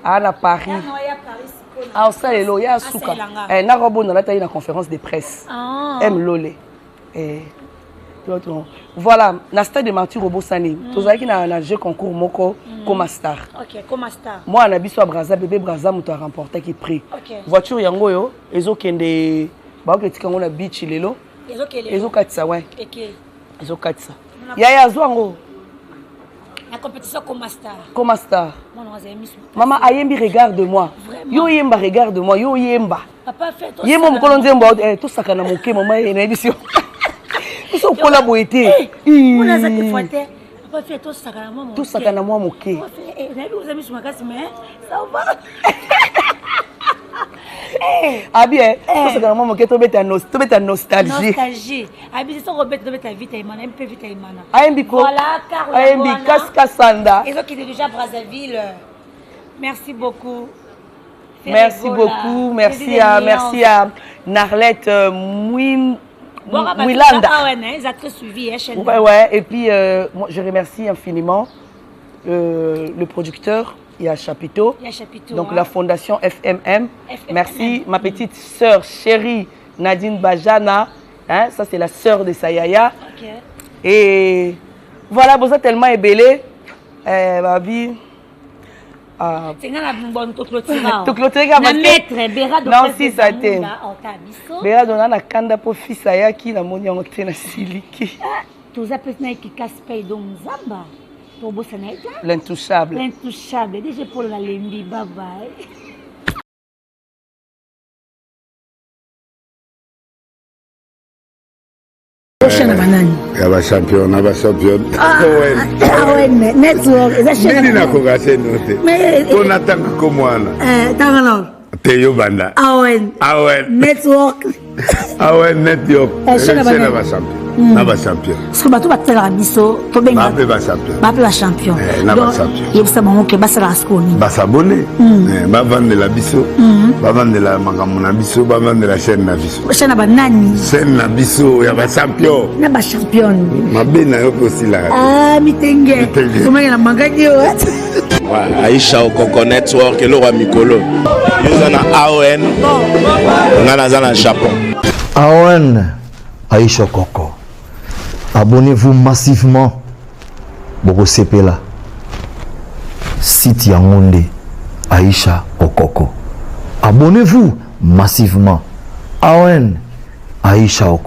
Azana Paris. Ah, ça est là, il y a Souka. Na robo na la une conférence de presse. M Lole. Voilà, na stade de Mathieu Robosani. Tozaki na jeu concours moko comme star. OK, comme star. Moi na biso Braza bébé Braza muto a remporté qui prix. Voiture yango yo ezokende ba oketika ngo na beach lelo. Ezokatisa ouais. OK. Ezokatisa. Ya zwango. La compétition comme star. Comme star. Maman ayembi regarde-moi. Yo yemba regarde-moi, yo yemba. Papa fait tout. Yemba mokolo nzemba tout sakana moke maman na émission. Ils sont collaborés. On a ça qui fouettait. Papa fait tout sakana moi moke. Tout sakana moi moke. Vous avez mis sur ma casse mais ça va. Abi, c'est quand même que tu beta nostalgie. Nostalgie. Abi, c'est son Robert de beta vite Imana, un peu vite Imana. Ayembiko. Voilà, car Ayembi Kaskasanda. Et donc il est déjà à Brazzaville. Merci beaucoup. Merci beaucoup. Merci à Narlette Mouilanda. Ils ont très suivi. Ouais. Et puis, moi, je remercie infiniment le producteur. Il y a Chapiteau. Donc, la fondation FMM. Merci. Ma petite sœur chérie, Nadine Bajana. Hein, ça, c'est la sœur de Sayaya. Okay. Et voilà, vous êtes tellement ébélé. Ma vie. C'est une bonne clôture. Tu clôturer comme maître Béra de non, si ça t'est. Béra donna na kanda po fils ayaki na moni yango te na siliki. Tous appels na qui casse paye donc Zamba. Pour bosana ita. L'intouchable. L'intouchable. Déjà pour la lembi, bye bye. Yaba champion, network. Nini na kongase note. Tona tanga komwana. Tangalo. Teyo banda. Awen. Network. Awen network. Naba champion. Naba champion. So bato batela biso to benga. Ba champion. Ba champion. Naba champion. Yebisa bango ke basala skoni. Ba s'abonner. Ba vendre la biso. Ba vendre la makambo na biso, ba vendre la chaîne na biso. Chaîne ba nani? Chaîne na biso ya ba champion. Na ba champion. Mabena yo aussi la. Ah, mitenge. Comment il a mangé Aisha Okoko Network, le roi Mikolo. Nous avons AON, nous avons Japon. AON, Aisha Okoko. Abonnez-vous massivement. Boko Sepela. Site Yangonde, Aisha Okoko. Abonnez-vous massivement. AON, Aisha Okoko.